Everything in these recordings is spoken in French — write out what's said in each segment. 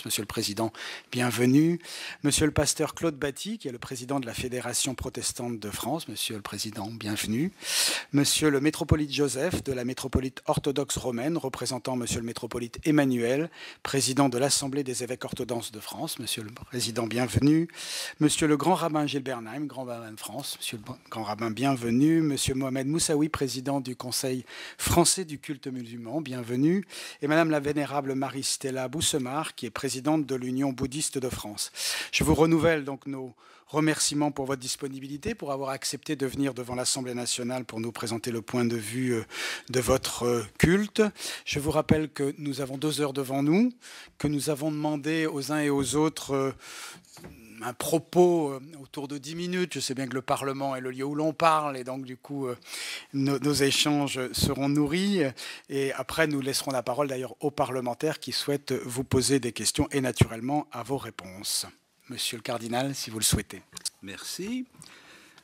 Monsieur le Président, bienvenue. Monsieur le pasteur Claude Batty, qui est le président de la Fédération protestante de France, Monsieur le Président, bienvenue. Monsieur le métropolite Joseph, de la métropolite orthodoxe romaine, représentant Monsieur le métropolite Emmanuel, président de l'Assemblée des évêques orthodoxes de France, Monsieur le Président, bienvenue. Monsieur le grand rabbin Gilles Bernheim, grand rabbin de France, Monsieur le grand rabbin, bienvenue. Monsieur Mohamed Moussaoui, président du Conseil français du culte musulman, bienvenue. Et Madame la vénérable Marie-Stella Boussemard, qui est présidente de l'Union bouddhiste de France. Je vous renouvelle donc nos remerciements pour votre disponibilité, pour avoir accepté de venir devant l'Assemblée nationale pour nous présenter le point de vue de votre culte. Je vous rappelle que nous avons 2 heures devant nous, que nous avons demandé aux uns et aux autres un propos autour de 10 minutes. Je sais bien que le Parlement est le lieu où l'on parle et donc du coup nos échanges seront nourris et après nous laisserons la parole d'ailleurs aux parlementaires qui souhaitent vous poser des questions et naturellement à vos réponses. Monsieur le cardinal, si vous le souhaitez. Merci.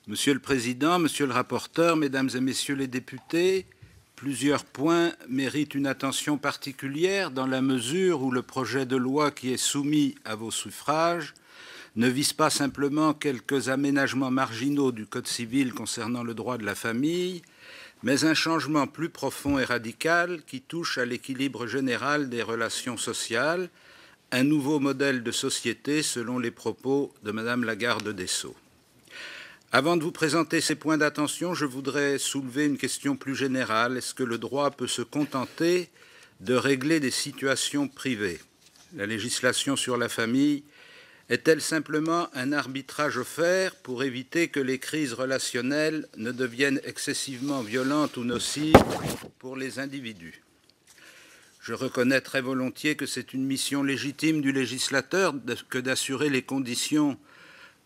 Monsieur le Président, Monsieur le rapporteur, Mesdames et Messieurs les députés, plusieurs points méritent une attention particulière dans la mesure où le projet de loi qui est soumis à vos suffrages ne vise pas simplement quelques aménagements marginaux du Code civil concernant le droit de la famille, mais un changement plus profond et radical qui touche à l'équilibre général des relations sociales, un nouveau modèle de société selon les propos de Madame la garde des Sceaux. Avant de vous présenter ces points d'attention, je voudrais soulever une question plus générale. Est-ce que le droit peut se contenter de régler des situations privées? La législation sur la famille est-elle simplement un arbitrage offert pour éviter que les crises relationnelles ne deviennent excessivement violentes ou nocives pour les individus? Je reconnais très volontiers que c'est une mission légitime du législateur que d'assurer les conditions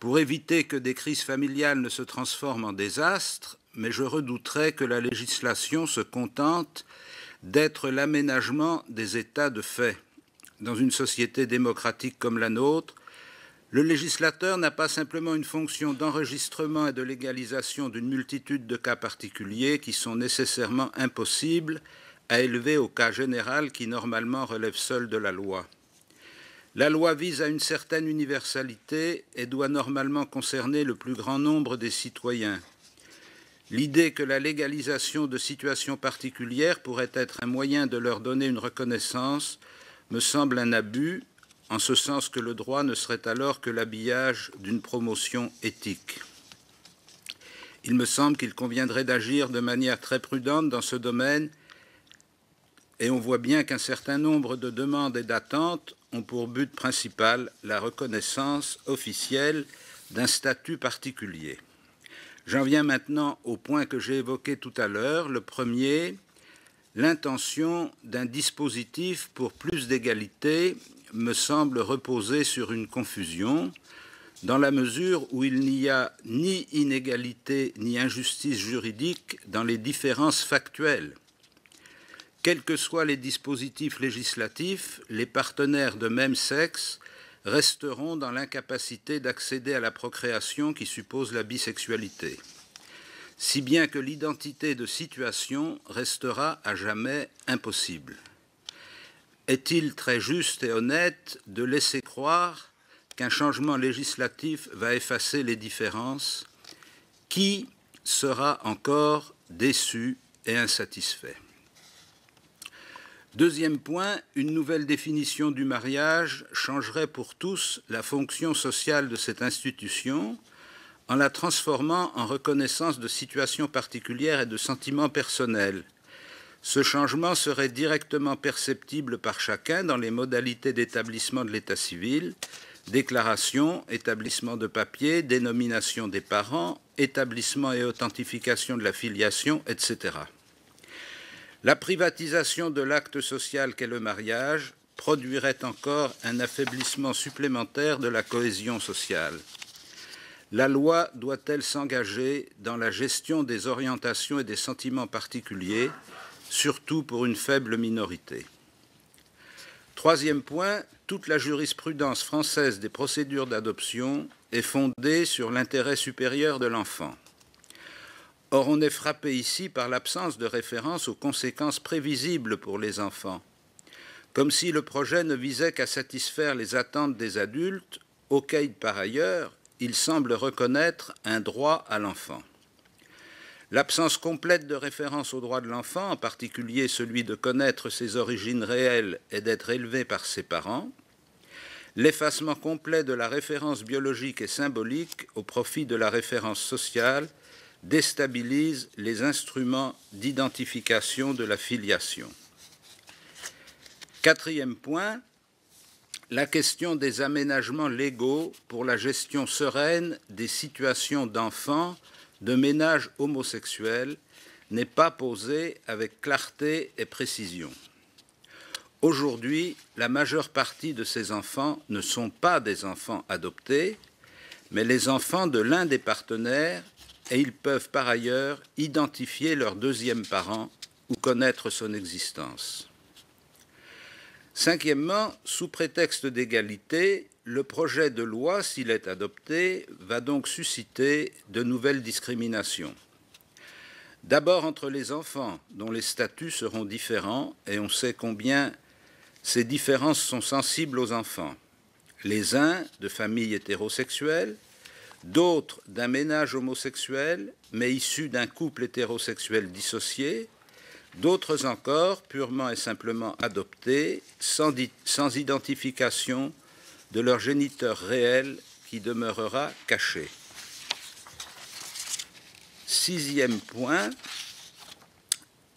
pour éviter que des crises familiales ne se transforment en désastres, mais je redouterais que la législation se contente d'être l'aménagement des états de fait. Dans une société démocratique comme la nôtre, le législateur n'a pas simplement une fonction d'enregistrement et de légalisation d'une multitude de cas particuliers qui sont nécessairement impossibles à élever au cas général qui normalement relève seul de la loi. La loi vise à une certaine universalité et doit normalement concerner le plus grand nombre des citoyens. L'idée que la légalisation de situations particulières pourrait être un moyen de leur donner une reconnaissance me semble un abus, en ce sens que le droit ne serait alors que l'habillage d'une promotion éthique. Il me semble qu'il conviendrait d'agir de manière très prudente dans ce domaine, et on voit bien qu'un certain nombre de demandes et d'attentes ont pour but principal la reconnaissance officielle d'un statut particulier. J'en viens maintenant au point que j'ai évoqué tout à l'heure. Le premier, l'intention d'un dispositif pour plus d'égalité me semble reposer sur une confusion, dans la mesure où il n'y a ni inégalité ni injustice juridique dans les différences factuelles. Quels que soient les dispositifs législatifs, les partenaires de même sexe resteront dans l'incapacité d'accéder à la procréation qui suppose la bisexualité, si bien que l'identité de situation restera à jamais impossible. Est-il très juste et honnête de laisser croire qu'un changement législatif va effacer les différences? Qui sera encore déçu et insatisfait? Deuxième point, une nouvelle définition du mariage changerait pour tous la fonction sociale de cette institution en la transformant en reconnaissance de situations particulières et de sentiments personnels. Ce changement serait directement perceptible par chacun dans les modalités d'établissement de l'état civil, déclaration, établissement de papier, dénomination des parents, établissement et authentification de la filiation, etc. La privatisation de l'acte social qu'est le mariage produirait encore un affaiblissement supplémentaire de la cohésion sociale. La loi doit-elle s'engager dans la gestion des orientations et des sentiments particuliers, surtout pour une faible minorité? Troisième point, toute la jurisprudence française des procédures d'adoption est fondée sur l'intérêt supérieur de l'enfant. Or, on est frappé ici par l'absence de référence aux conséquences prévisibles pour les enfants. comme si le projet ne visait qu'à satisfaire les attentes des adultes, auxquels, par ailleurs, il semble reconnaître un droit à l'enfant. L'absence complète de référence aux droits de l'enfant, en particulier celui de connaître ses origines réelles et d'être élevé par ses parents, l'effacement complet de la référence biologique et symbolique au profit de la référence sociale déstabilise les instruments d'identification de la filiation. Quatrième point, la question des aménagements légaux pour la gestion sereine des situations d'enfants de ménages homosexuels n'est pas posée avec clarté et précision. Aujourd'hui, la majeure partie de ces enfants ne sont pas des enfants adoptés, mais les enfants de l'un des partenaires, et ils peuvent par ailleurs identifier leur deuxième parent ou connaître son existence. Cinquièmement, sous prétexte d'égalité, le projet de loi, s'il est adopté, va donc susciter de nouvelles discriminations. D'abord entre les enfants, dont les statuts seront différents, et on sait combien ces différences sont sensibles aux enfants. Les uns de familles hétérosexuelles, d'autres d'un ménage homosexuel, mais issus d'un couple hétérosexuel dissocié, d'autres encore purement et simplement adoptés, sans identification de leur géniteur réel qui demeurera caché. Sixième point,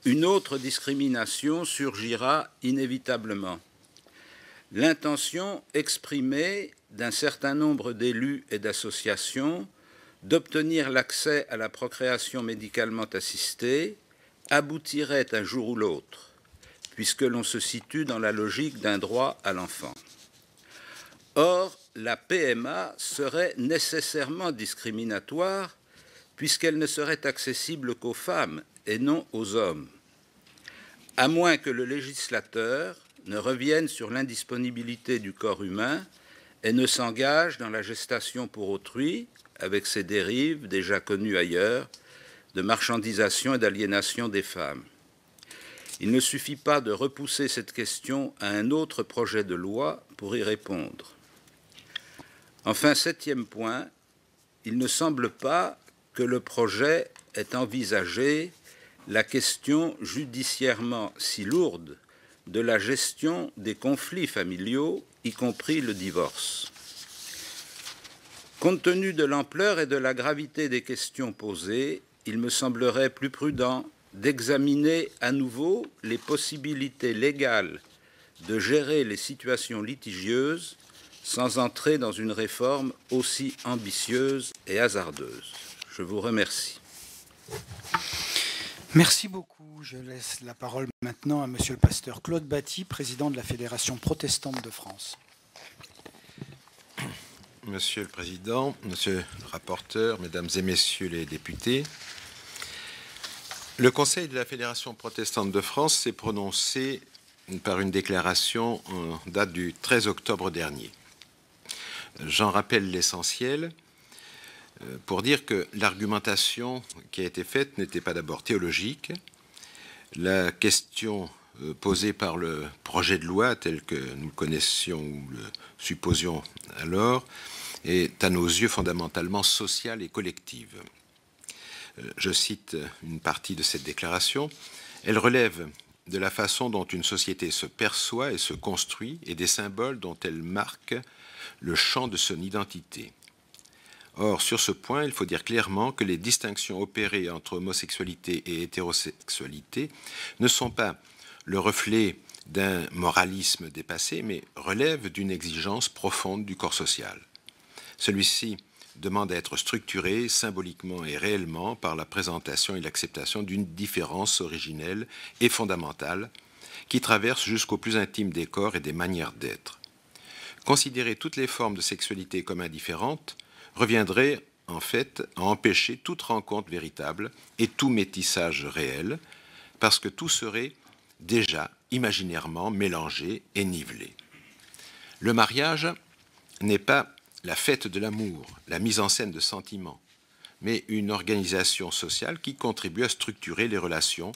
une autre discrimination surgira inévitablement. L'intention exprimée d'un certain nombre d'élus et d'associations d'obtenir l'accès à la procréation médicalement assistée aboutirait un jour ou l'autre, puisque l'on se situe dans la logique d'un droit à l'enfant. Or, la PMA serait nécessairement discriminatoire, puisqu'elle ne serait accessible qu'aux femmes et non aux hommes, à moins que le législateur ne revienne sur l'indisponibilité du corps humain et ne s'engage dans la gestation pour autrui, avec ses dérives déjà connues ailleurs, de marchandisation et d'aliénation des femmes. Il ne suffit pas de repousser cette question à un autre projet de loi pour y répondre. Enfin, septième point, il ne semble pas que le projet ait envisagé la question judiciairement si lourde de la gestion des conflits familiaux, y compris le divorce. Compte tenu de l'ampleur et de la gravité des questions posées, il me semblerait plus prudent d'examiner à nouveau les possibilités légales de gérer les situations litigieuses sans entrer dans une réforme aussi ambitieuse et hasardeuse. Je vous remercie. Merci beaucoup. Je laisse la parole maintenant à Monsieur le pasteur Claude Batty, président de la Fédération protestante de France. Monsieur le Président, Monsieur le rapporteur, Mesdames et Messieurs les députés, le Conseil de la Fédération protestante de France s'est prononcé par une déclaration en date du 13 octobre dernier. J'en rappelle l'essentiel pour dire que l'argumentation qui a été faite n'était pas d'abord théologique. La question posée par le projet de loi tel que nous le connaissions ou le supposions alors est à nos yeux fondamentalement sociale et collective. Je cite une partie de cette déclaration. Elle relève de la façon dont une société se perçoit et se construit et des symboles dont elle marque le champ de son identité. Or, sur ce point, il faut dire clairement que les distinctions opérées entre homosexualité et hétérosexualité ne sont pas le reflet d'un moralisme dépassé, mais relèvent d'une exigence profonde du corps social. Celui-ci demande à être structuré symboliquement et réellement par la présentation et l'acceptation d'une différence originelle et fondamentale qui traverse jusqu'au plus intime des corps et des manières d'être. Considérer toutes les formes de sexualité comme indifférentes reviendrait en fait à empêcher toute rencontre véritable et tout métissage réel, parce que tout serait déjà imaginairement mélangé et nivelé. Le mariage n'est pas la fête de l'amour, la mise en scène de sentiments, mais une organisation sociale qui contribue à structurer les relations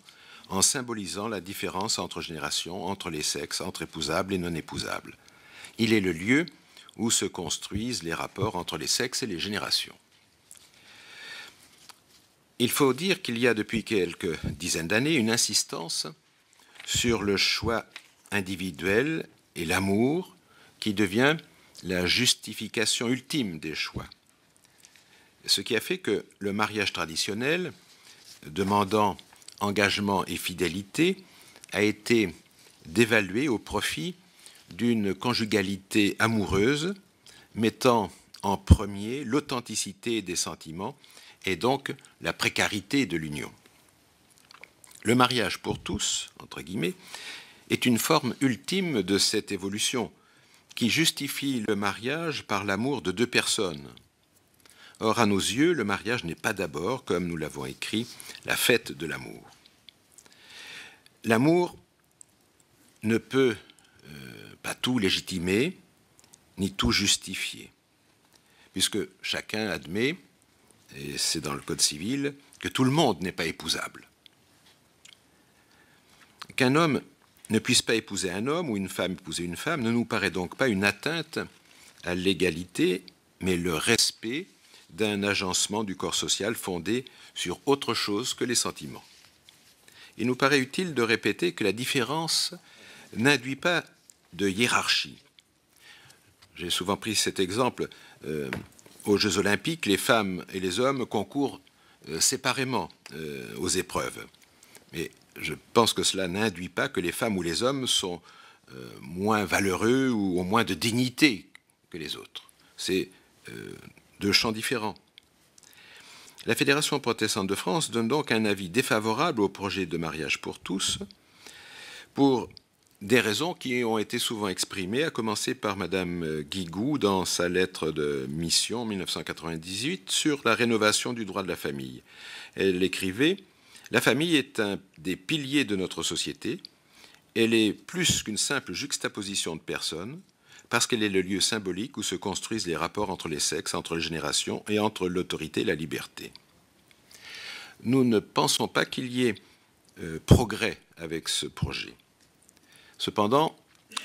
en symbolisant la différence entre générations, entre les sexes, entre épousables et non épousables. Il est le lieu où se construisent les rapports entre les sexes et les générations. Il faut dire qu'il y a depuis quelques dizaines d'années une insistance sur le choix individuel et l'amour qui devient la justification ultime des choix. Ce qui a fait que le mariage traditionnel, demandant engagement et fidélité, a été dévalué au profit d'une conjugalité amoureuse mettant en premier l'authenticité des sentiments et donc la précarité de l'union. Le mariage pour tous, entre guillemets, est une forme ultime de cette évolution qui justifie le mariage par l'amour de deux personnes. Or, à nos yeux, le mariage n'est pas d'abord, comme nous l'avons écrit, la fête de l'amour. L'amour ne peut pas tout légitimer, ni tout justifier, puisque chacun admet, et c'est dans le Code civil, que tout le monde n'est pas épousable. Qu'un homme ne puisse pas épouser un homme ou une femme épouser une femme ne nous paraît donc pas une atteinte à l'égalité, mais le respect d'un agencement du corps social fondé sur autre chose que les sentiments. Il nous paraît utile de répéter que la différence n'induit pas de hiérarchie. J'ai souvent pris cet exemple. Aux Jeux Olympiques, les femmes et les hommes concourent séparément aux épreuves. Mais je pense que cela n'induit pas que les femmes ou les hommes sont moins valeureux ou ont moins de dignité que les autres. C'est deux champs différents. La Fédération protestante de France donne donc un avis défavorable au projet de mariage pour tous, pour des raisons qui ont été souvent exprimées, à commencer par Madame Guigou dans sa lettre de mission en 1998 sur la rénovation du droit de la famille. Elle écrivait « La famille est un des piliers de notre société. Elle est plus qu'une simple juxtaposition de personnes, parce qu'elle est le lieu symbolique où se construisent les rapports entre les sexes, entre les générations et entre l'autorité et la liberté. » Nous ne pensons pas qu'il y ait progrès avec ce projet. Cependant,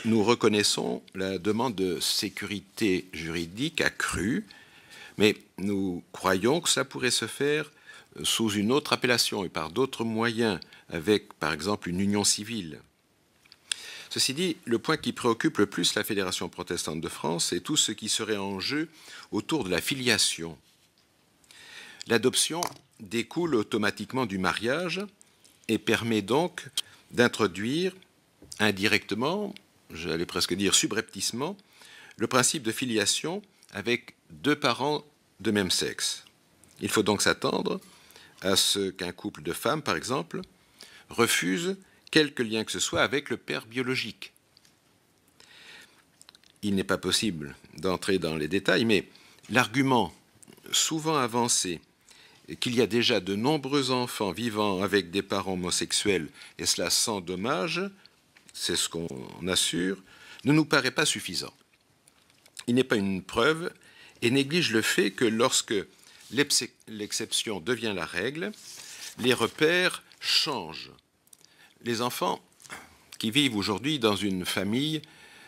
nous reconnaissons la demande de sécurité juridique accrue, mais nous croyons que ça pourrait se faire sous une autre appellation et par d'autres moyens, avec par exemple une union civile. Ceci dit, le point qui préoccupe le plus la Fédération protestante de France est tout ce qui serait en jeu autour de la filiation. L'adoption découle automatiquement du mariage et permet donc d'introduire indirectement, j'allais presque dire subrepticement, le principe de filiation avec deux parents de même sexe. Il faut donc s'attendre à ce qu'un couple de femmes, par exemple, refuse quelque lien que ce soit avec le père biologique. Il n'est pas possible d'entrer dans les détails, mais l'argument souvent avancé qu'il y a déjà de nombreux enfants vivant avec des parents homosexuels, et cela sans dommage, c'est ce qu'on assure, ne nous paraît pas suffisant. Il n'est pas une preuve et néglige le fait que lorsque l'exception devient la règle, les repères changent. Les enfants qui vivent aujourd'hui dans une famille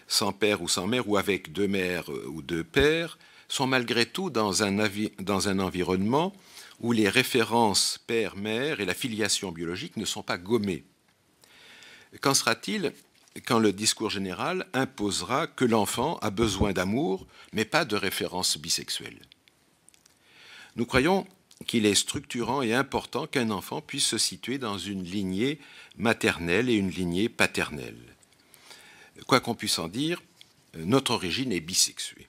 sans père ou sans mère ou avec deux mères ou deux pères sont malgré tout dans un environnement où les références père-mère et la filiation biologique ne sont pas gommées. Qu'en sera-t-il quand le discours général imposera que l'enfant a besoin d'amour, mais pas de référence bisexuelle? Nous croyons qu'il est structurant et important qu'un enfant puisse se situer dans une lignée maternelle et une lignée paternelle. Quoi qu'on puisse en dire, notre origine est bisexuée.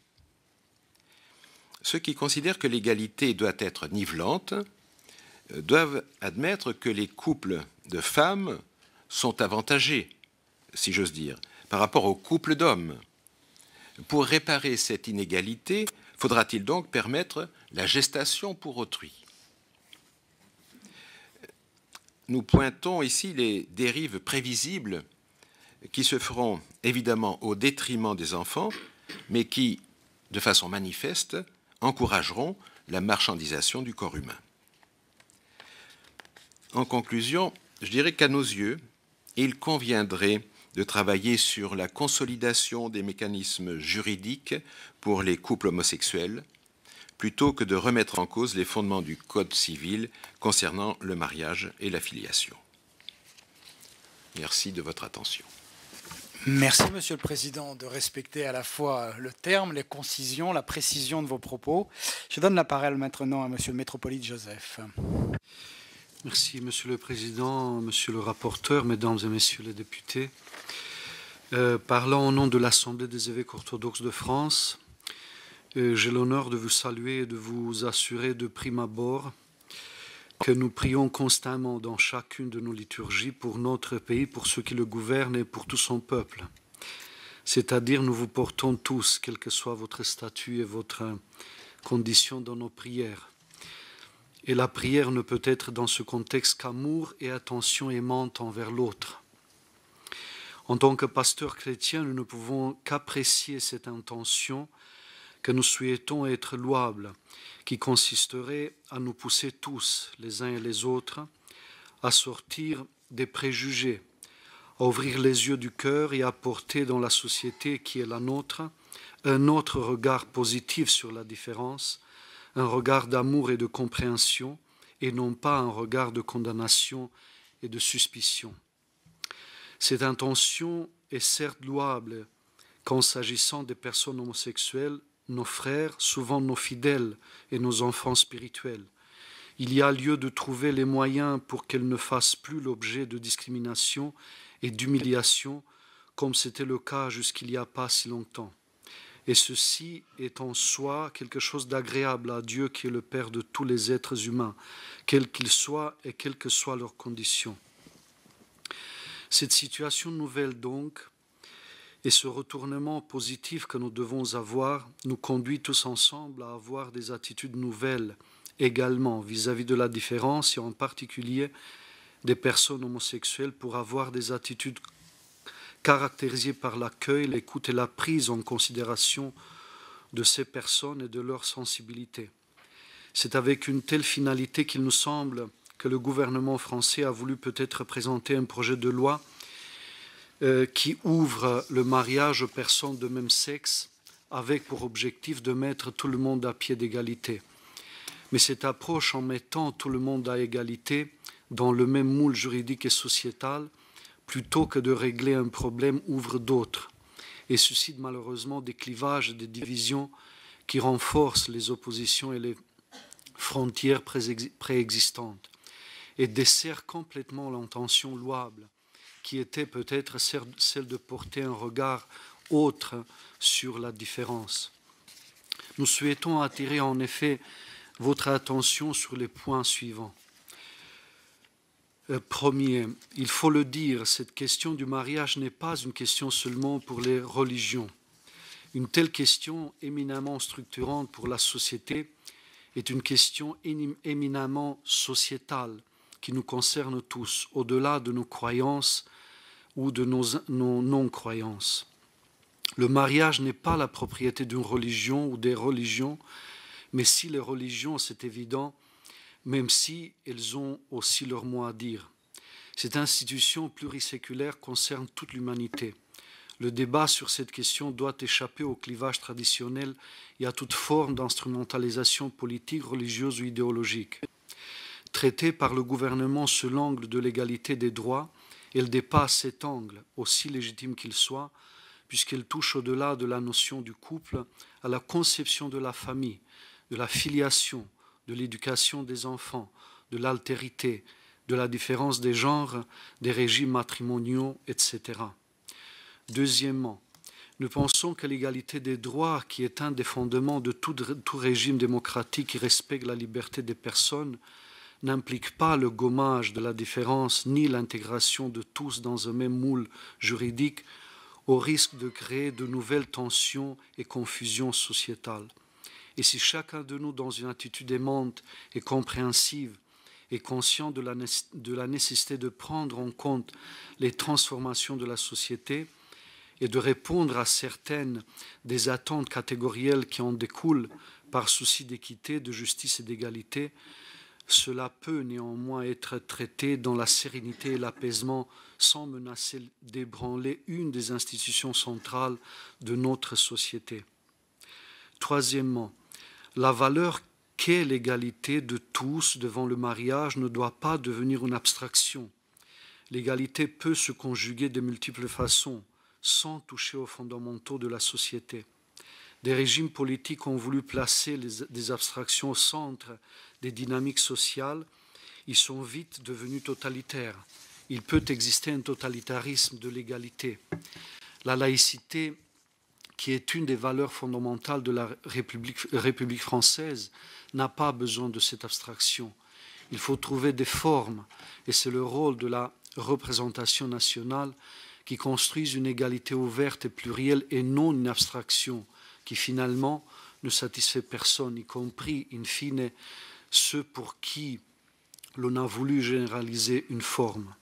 Ceux qui considèrent que l'égalité doit être nivelante doivent admettre que les couples de femmes sont avantagés, si j'ose dire, par rapport aux couples d'hommes. Pour réparer cette inégalité, faudra-t-il donc permettre la gestation pour autrui? Nous pointons ici les dérives prévisibles qui se feront évidemment au détriment des enfants, mais qui, de façon manifeste, encourageront la marchandisation du corps humain. En conclusion, je dirais qu'à nos yeux, il conviendrait de travailler sur la consolidation des mécanismes juridiques pour les couples homosexuels, plutôt que de remettre en cause les fondements du Code civil concernant le mariage et la filiation. Merci de votre attention. Merci, Monsieur le Président, de respecter à la fois le terme, les concisions, la précision de vos propos. Je donne la parole maintenant à Monsieur le métropolite Joseph. Merci, Monsieur le Président, Monsieur le rapporteur, Mesdames et Messieurs les députés. Parlant au nom de l'Assemblée des évêques orthodoxes de France, j'ai l'honneur de vous saluer et de vous assurer de prime abord que nous prions constamment dans chacune de nos liturgies pour notre pays, pour ceux qui le gouvernent et pour tout son peuple. C'est-à-dire, nous vous portons tous, quel que soit votre statut et votre condition, dans nos prières. Et la prière ne peut être dans ce contexte qu'amour et attention aimante envers l'autre. En tant que pasteurs chrétiens, nous ne pouvons qu'apprécier cette intention que nous souhaitons être louable, qui consisterait à nous pousser tous, les uns et les autres, à sortir des préjugés, à ouvrir les yeux du cœur et à porter dans la société qui est la nôtre un autre regard positif sur la différence, un regard d'amour et de compréhension, et non pas un regard de condamnation et de suspicion. Cette intention est certes louable qu'en s'agissant des personnes homosexuelles, nos frères, souvent nos fidèles et nos enfants spirituels. Il y a lieu de trouver les moyens pour qu'elles ne fassent plus l'objet de discrimination et d'humiliation, comme c'était le cas jusqu'il n'y a pas si longtemps. Et ceci est en soi quelque chose d'agréable à Dieu qui est le Père de tous les êtres humains, quels qu'ils soient et quelles que soient leurs conditions. Cette situation nouvelle donc, et ce retournement positif que nous devons avoir, nous conduit tous ensemble à avoir des attitudes nouvelles également vis-à-vis de la différence et en particulier des personnes homosexuelles pour avoir des attitudes caractérisées par l'accueil, l'écoute et la prise en considération de ces personnes et de leur sensibilité. C'est avec une telle finalité qu'il nous semble que le gouvernement français a voulu peut-être présenter un projet de loi qui ouvre le mariage aux personnes de même sexe avec pour objectif de mettre tout le monde à pied d'égalité. Mais cette approche en mettant tout le monde à égalité dans le même moule juridique et sociétal, plutôt que de régler un problème, ouvre d'autres et suscite malheureusement des clivages et des divisions qui renforcent les oppositions et les frontières préexistantes et dessert complètement l'intention louable qui était peut-être celle de porter un regard autre sur la différence. Nous souhaitons attirer en effet votre attention sur les points suivants. Premier, il faut le dire, cette question du mariage n'est pas une question seulement pour les religions. Une telle question éminemment structurante pour la société est une question éminemment sociétale qui nous concerne tous, au-delà de nos croyances ou de nos non-croyances. Le mariage n'est pas la propriété d'une religion ou des religions, mais si les religions, c'est évident, même si elles ont aussi leur mot à dire. Cette institution pluriséculaire concerne toute l'humanité. Le débat sur cette question doit échapper au clivage traditionnel et à toute forme d'instrumentalisation politique, religieuse ou idéologique. Traitée par le gouvernement sous l'angle de l'égalité des droits, elle dépasse cet angle, aussi légitime qu'il soit, puisqu'elle touche au-delà de la notion du couple à la conception de la famille, de la filiation, de l'éducation des enfants, de l'altérité, de la différence des genres, des régimes matrimoniaux, etc. Deuxièmement, nous pensons que l'égalité des droits, qui est un des fondements de tout régime démocratique qui respecte la liberté des personnes, n'implique pas le gommage de la différence ni l'intégration de tous dans un même moule juridique au risque de créer de nouvelles tensions et confusions sociétales. Et si chacun de nous, dans une attitude aimante et compréhensive, est conscient de la nécessité de prendre en compte les transformations de la société et de répondre à certaines des attentes catégorielles qui en découlent par souci d'équité, de justice et d'égalité, Cela peut néanmoins être traité dans la sérénité et l'apaisement sans menacer d'ébranler une des institutions centrales de notre société. Troisièmement, la valeur qu'est l'égalité de tous devant le mariage ne doit pas devenir une abstraction. L'égalité peut se conjuguer de multiples façons, sans toucher aux fondamentaux de la société. Des régimes politiques ont voulu placer des abstractions au centre des dynamiques sociales. Ils sont vite devenus totalitaires. Il peut exister un totalitarisme de l'égalité. La laïcité, qui est une des valeurs fondamentales de la République française, n'a pas besoin de cette abstraction. Il faut trouver des formes, et c'est le rôle de la représentation nationale qui construisent une égalité ouverte et plurielle et non une abstraction qui finalement ne satisfait personne, y compris, in fine, ceux pour qui l'on a voulu généraliser une forme.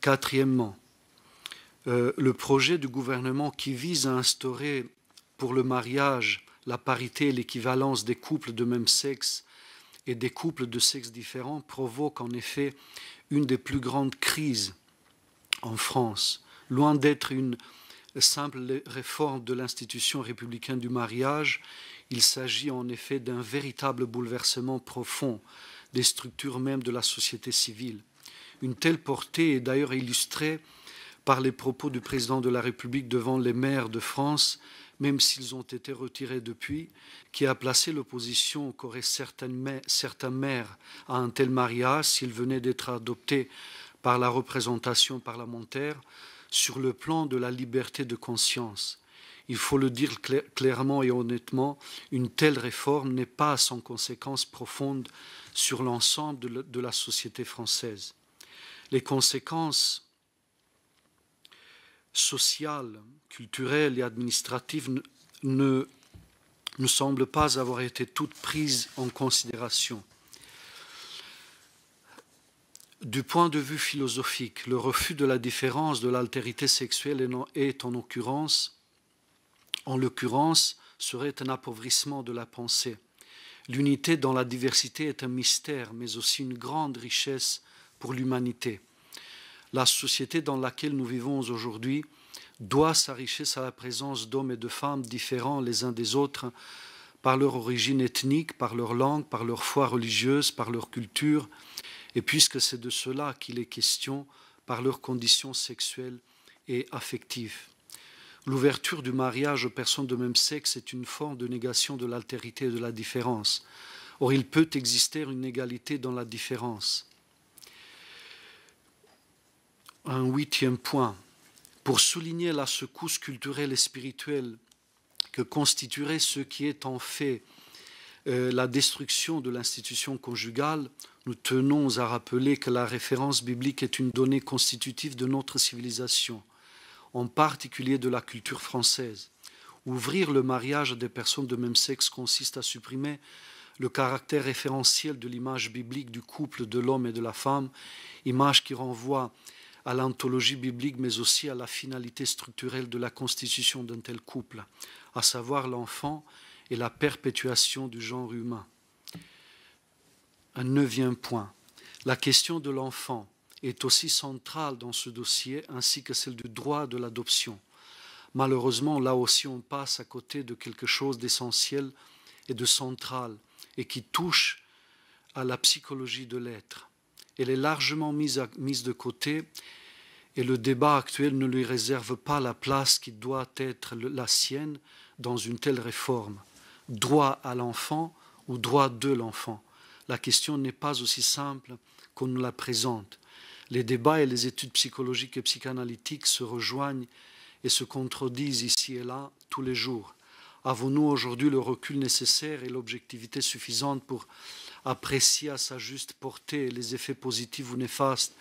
Quatrièmement, le projet du gouvernement qui vise à instaurer pour le mariage la parité et l'équivalence des couples de même sexe et des couples de sexes différents provoque en effet une des plus grandes crises en France. Loin d'être une simple réforme de l'institution républicaine du mariage, il s'agit en effet d'un véritable bouleversement profond des structures même de la société civile. Une telle portée est d'ailleurs illustrée par les propos du président de la République devant les maires de France, même s'ils ont été retirés depuis, qui a placé l'opposition qu'auraient certains maires à un tel mariage s'il venait d'être adopté par la représentation parlementaire sur le plan de la liberté de conscience. Il faut le dire clairement et honnêtement, une telle réforme n'est pas sans conséquences profondes sur l'ensemble de la société française. Les conséquences sociales, culturelles et administratives ne semblent pas avoir été toutes prises en considération. Du point de vue philosophique, le refus de la différence, de l'altérité sexuelle est en l'occurrence, serait un appauvrissement de la pensée. L'unité dans la diversité est un mystère, mais aussi une grande richesse pour l'humanité. La société dans laquelle nous vivons aujourd'hui doit sa richesse à la présence d'hommes et de femmes différents les uns des autres par leur origine ethnique, par leur langue, par leur foi religieuse, par leur culture, et puisque c'est de cela qu'il est question, par leurs conditions sexuelles et affectives. L'ouverture du mariage aux personnes de même sexe est une forme de négation de l'altérité et de la différence. Or, il peut exister une égalité dans la différence. Un huitième point. Pour souligner la secousse culturelle et spirituelle que constituerait ce qui est en fait la destruction de l'institution conjugale, nous tenons à rappeler que la référence biblique est une donnée constitutive de notre civilisation, en particulier de la culture française. Ouvrir le mariage à des personnes de même sexe consiste à supprimer le caractère référentiel de l'image biblique du couple de l'homme et de la femme, image qui renvoie à l'anthologie biblique, mais aussi à la finalité structurelle de la constitution d'un tel couple, à savoir l'enfant et la perpétuation du genre humain. Un neuvième point. La question de l'enfant est aussi centrale dans ce dossier, ainsi que celle du droit de l'adoption. Malheureusement, là aussi, on passe à côté de quelque chose d'essentiel et de central, et qui touche à la psychologie de l'être. Elle est largement mise de côté, et le débat actuel ne lui réserve pas la place qui doit être la sienne dans une telle réforme. Droit à l'enfant ou droit de l'enfant. La question n'est pas aussi simple qu'on nous la présente. Les débats et les études psychologiques et psychanalytiques se rejoignent et se contredisent ici et là tous les jours. Avons-nous aujourd'hui le recul nécessaire et l'objectivité suffisante pour apprécier à sa juste portée les effets positifs ou néfastes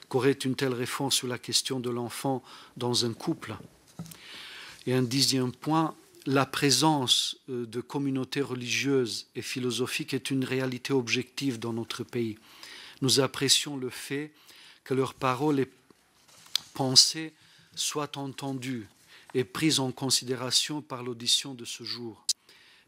qu'aurait une telle réforme sur la question de l'enfant dans un couple? Et un dixième point, la présence de communautés religieuses et philosophiques est une réalité objective dans notre pays. Nous apprécions le fait que leurs paroles et pensées soient entendues et prises en considération par l'audition de ce jour.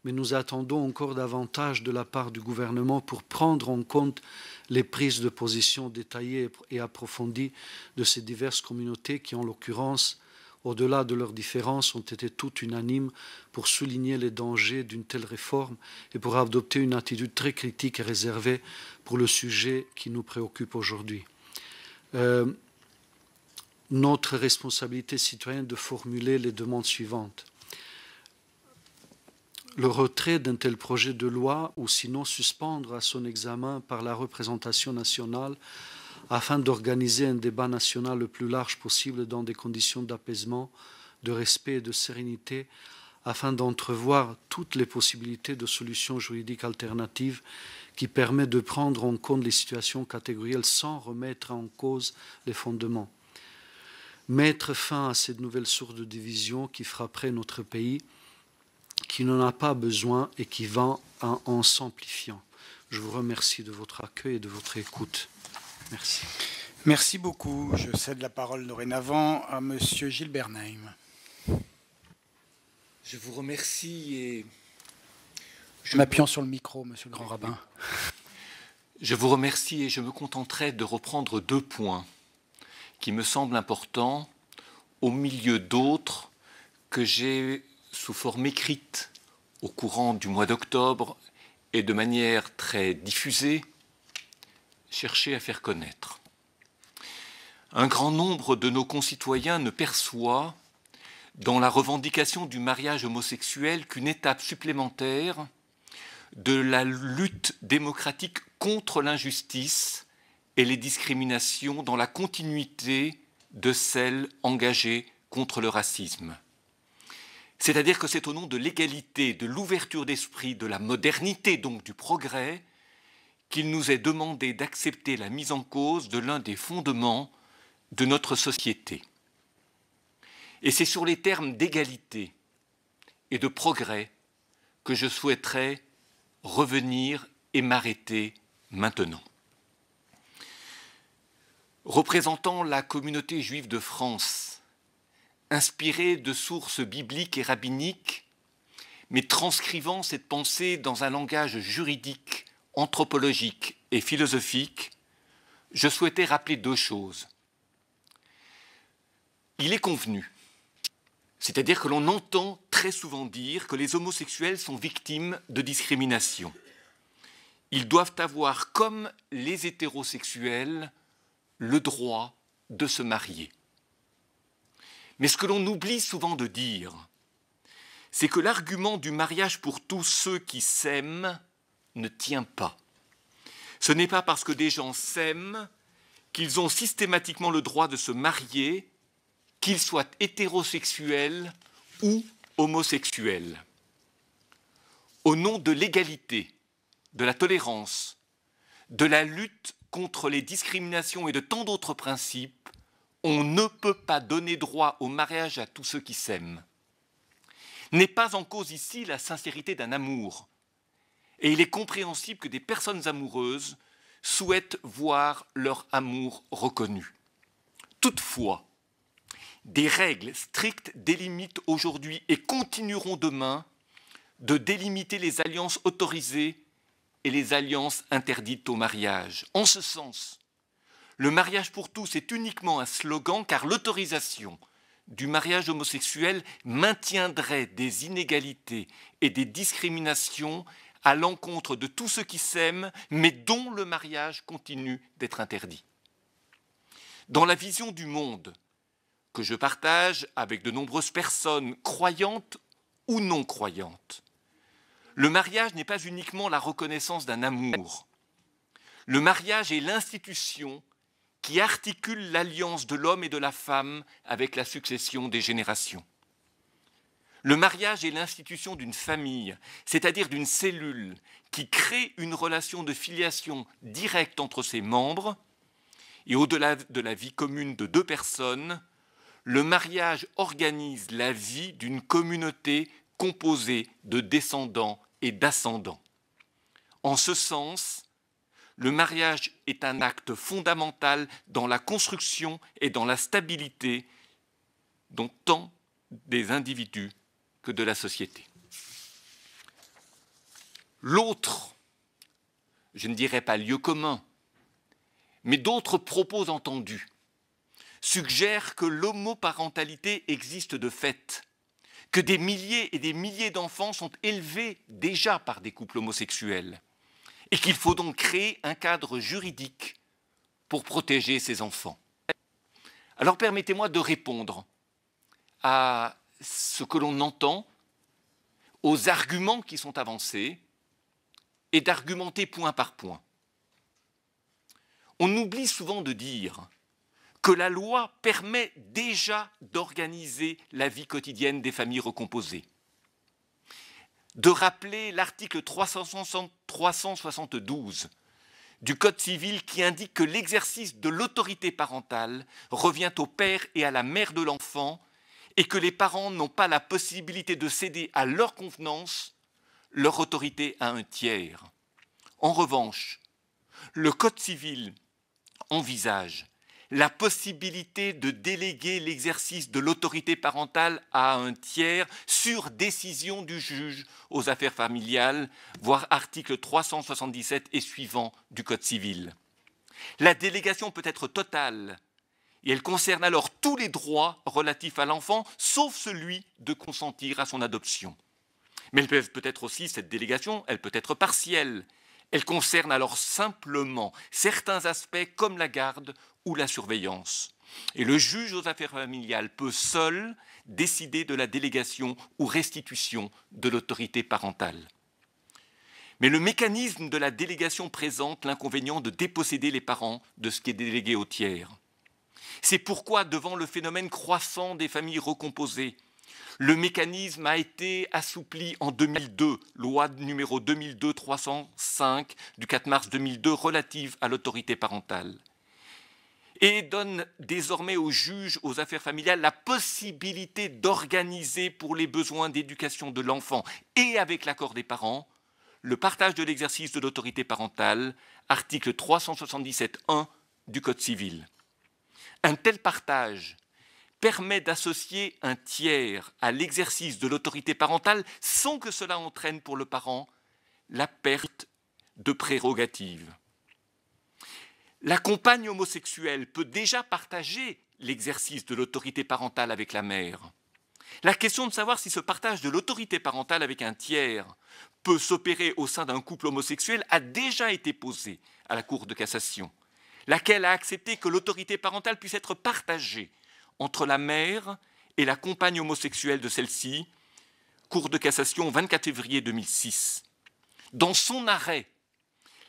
mais nous attendons encore davantage de la part du gouvernement pour prendre en compte les prises de position détaillées et approfondies de ces diverses communautés qui, en l'occurrence, au-delà de leurs différences, ont été toutes unanimes pour souligner les dangers d'une telle réforme et pour adopter une attitude très critique et réservée pour le sujet qui nous préoccupe aujourd'hui. Notre responsabilité citoyenne de formuler les demandes suivantes. Le retrait d'un tel projet de loi ou sinon suspendre à son examen par la représentation nationale afin d'organiser un débat national le plus large possible dans des conditions d'apaisement, de respect et de sérénité afin d'entrevoir toutes les possibilités de solutions juridiques alternatives qui permettent de prendre en compte les situations catégorielles sans remettre en cause les fondements. Mettre fin à cette nouvelle source de division qui frapperait notre pays, qui n'en a pas besoin et qui va en s'amplifiant. Je vous remercie de votre accueil et de votre écoute. Merci. Merci beaucoup. Je cède la parole dorénavant à Monsieur Gilles Bernheim. Je vous remercie et... En appuyant sur le micro, Monsieur le Grand Rabbin. Je vous remercie et je me contenterai de reprendre 2 points qui me semblent importants au milieu d'autres que j'ai sous forme écrite au courant du mois d'octobre et de manière très diffusée cherché à faire connaître. Un grand nombre de nos concitoyens ne perçoit dans la revendication du mariage homosexuel qu'une étape supplémentaire de la lutte démocratique contre l'injustice et les discriminations dans la continuité de celles engagées contre le racisme. C'est-à-dire que c'est au nom de l'égalité, de l'ouverture d'esprit, de la modernité, donc du progrès, qu'il nous est demandé d'accepter la mise en cause de l'un des fondements de notre société. Et c'est sur les termes d'égalité et de progrès que je souhaiterais revenir et m'arrêter maintenant. Représentant la communauté juive de France, inspirée de sources bibliques et rabbiniques, mais transcrivant cette pensée dans un langage juridique, anthropologique et philosophique, je souhaitais rappeler 2 choses. Il est convenu, c'est-à-dire que l'on entend très souvent dire que les homosexuels sont victimes de discrimination. Ils doivent avoir, comme les hétérosexuels, le droit de se marier. Mais ce que l'on oublie souvent de dire, c'est que l'argument du mariage pour tous ceux qui s'aiment ne tient pas. Ce n'est pas parce que des gens s'aiment qu'ils ont systématiquement le droit de se marier, qu'ils soient hétérosexuels ou homosexuels. Au nom de l'égalité, de la tolérance, de la lutte contre les discriminations et de tant d'autres principes, on ne peut pas donner droit au mariage à tous ceux qui s'aiment. N'est pas en cause ici la sincérité d'un amour. Et il est compréhensible que des personnes amoureuses souhaitent voir leur amour reconnu. Toutefois, des règles strictes délimitent aujourd'hui et continueront demain de délimiter les alliances autorisées et les alliances interdites au mariage. En ce sens, le mariage pour tous est uniquement un slogan car l'autorisation du mariage homosexuel maintiendrait des inégalités et des discriminations à l'encontre de tous ceux qui s'aiment, mais dont le mariage continue d'être interdit. Dans la vision du monde que je partage avec de nombreuses personnes croyantes ou non croyantes, le mariage n'est pas uniquement la reconnaissance d'un amour. Le mariage est l'institution qui articule l'alliance de l'homme et de la femme avec la succession des générations. Le mariage est l'institution d'une famille, c'est-à-dire d'une cellule qui crée une relation de filiation directe entre ses membres, et au-delà de la vie commune de 2 personnes, le mariage organise la vie d'une communauté composée de descendants et d'ascendants. En ce sens, le mariage est un acte fondamental dans la construction et dans la stabilité dont tant des individus que de la société. L'autre, je ne dirais pas lieu commun, mais d'autres propos entendus suggèrent que l'homoparentalité existe de fait, que des milliers et des milliers d'enfants sont élevés déjà par des couples homosexuels et qu'il faut donc créer un cadre juridique pour protéger ces enfants. Alors permettez-moi de répondre à ce que l'on entend, aux arguments qui sont avancés et d'argumenter point par point. On oublie souvent de dire que la loi permet déjà d'organiser la vie quotidienne des familles recomposées, de rappeler l'article 372 du Code civil qui indique que l'exercice de l'autorité parentale revient au père et à la mère de l'enfant et que les parents n'ont pas la possibilité de céder à leur convenance leur autorité à un tiers. En revanche, le Code civil envisage la possibilité de déléguer l'exercice de l'autorité parentale à un tiers sur décision du juge aux affaires familiales, voire article 377 et suivant du Code civil. La délégation peut être totale et elle concerne alors tous les droits relatifs à l'enfant, sauf celui de consentir à son adoption. Mais elle peut être aussi, cette délégation, elle peut être partielle. Elle concerne alors simplement certains aspects comme la garde ou la surveillance. Et le juge aux affaires familiales peut seul décider de la délégation ou restitution de l'autorité parentale. Mais le mécanisme de la délégation présente l'inconvénient de déposséder les parents de ce qui est délégué au tiers. C'est pourquoi, devant le phénomène croissant des familles recomposées, le mécanisme a été assoupli en 2002, loi numéro 2002-305 du 4 mars 2002 relative à l'autorité parentale, et donne désormais aux juges aux affaires familiales la possibilité d'organiser pour les besoins d'éducation de l'enfant et avec l'accord des parents le partage de l'exercice de l'autorité parentale, article 377.1 du Code civil. Un tel partage permet d'associer un tiers à l'exercice de l'autorité parentale sans que cela entraîne pour le parent la perte de prérogatives. La compagne homosexuelle peut déjà partager l'exercice de l'autorité parentale avec la mère. La question de savoir si ce partage de l'autorité parentale avec un tiers peut s'opérer au sein d'un couple homosexuel a déjà été posée à la Cour de cassation, laquelle a accepté que l'autorité parentale puisse être partagée entre la mère et la compagne homosexuelle de celle-ci, Cour de cassation 24 février 2006. Dans son arrêt,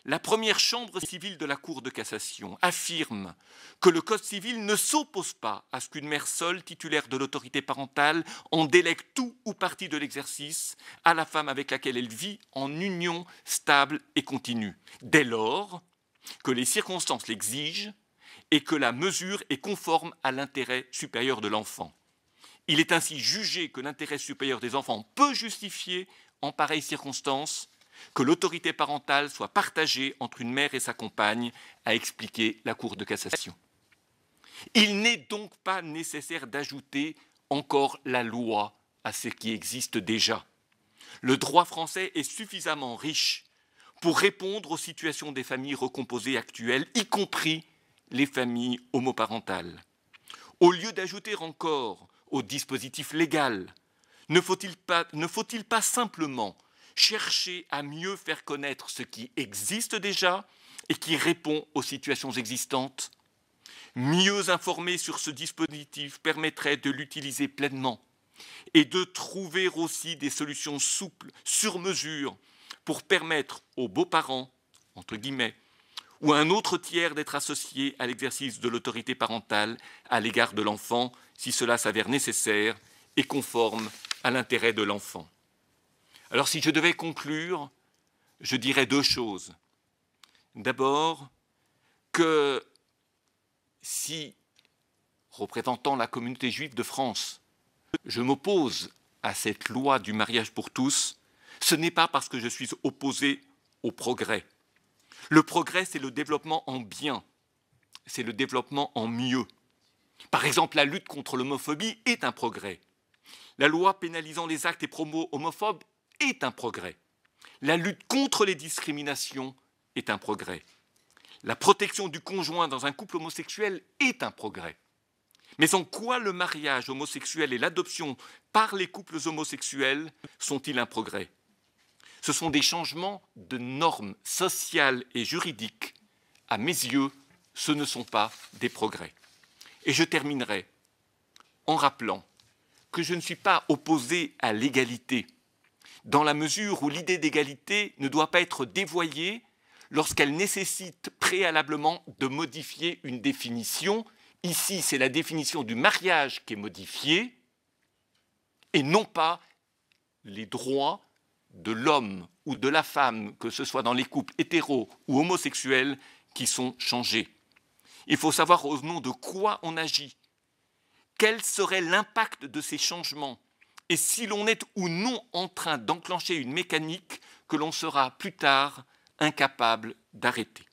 la première chambre civile de la Cour de cassation affirme que le Code civil ne s'oppose pas à ce qu'une mère seule, titulaire de l'autorité parentale, en délègue tout ou partie de l'exercice à la femme avec laquelle elle vit en union stable et continue, dès lors que les circonstances l'exigent et que la mesure est conforme à l'intérêt supérieur de l'enfant. Il est ainsi jugé que l'intérêt supérieur des enfants peut justifier, en pareille circonstance, que l'autorité parentale soit partagée entre une mère et sa compagne, a expliqué la Cour de cassation. Il n'est donc pas nécessaire d'ajouter encore la loi à ce qui existe déjà. Le droit français est suffisamment riche pour répondre aux situations des familles recomposées actuelles, y compris les familles homoparentales. Au lieu d'ajouter encore au dispositif légal, ne faut-il pas simplement chercher à mieux faire connaître ce qui existe déjà et qui répond aux situations existantes? Mieux informer sur ce dispositif permettrait de l'utiliser pleinement et de trouver aussi des solutions souples, sur mesure, pour permettre aux beaux-parents, entre guillemets, ou à un autre tiers d'être associé à l'exercice de l'autorité parentale à l'égard de l'enfant, si cela s'avère nécessaire et conforme à l'intérêt de l'enfant. Alors si je devais conclure, je dirais deux choses. D'abord, que si, représentant la communauté juive de France, je m'oppose à cette loi du mariage pour tous, ce n'est pas parce que je suis opposé au progrès. Le progrès, c'est le développement en bien, c'est le développement en mieux. Par exemple, la lutte contre l'homophobie est un progrès. La loi pénalisant les actes et promos homophobes est un progrès. La lutte contre les discriminations est un progrès. La protection du conjoint dans un couple homosexuel est un progrès. Mais en quoi le mariage homosexuel et l'adoption par les couples homosexuels sont-ils un progrès? Ce sont des changements de normes sociales et juridiques. À mes yeux, ce ne sont pas des progrès. Et je terminerai en rappelant que je ne suis pas opposé à l'égalité, dans la mesure où l'idée d'égalité ne doit pas être dévoyée lorsqu'elle nécessite préalablement de modifier une définition. Ici, c'est la définition du mariage qui est modifiée, et non pas les droits de l'homme ou de la femme, que ce soit dans les couples hétéros ou homosexuels, qui sont changés. Il faut savoir au nom de quoi on agit, quel serait l'impact de ces changements, et si l'on est ou non en train d'enclencher une mécanique que l'on sera plus tard incapable d'arrêter.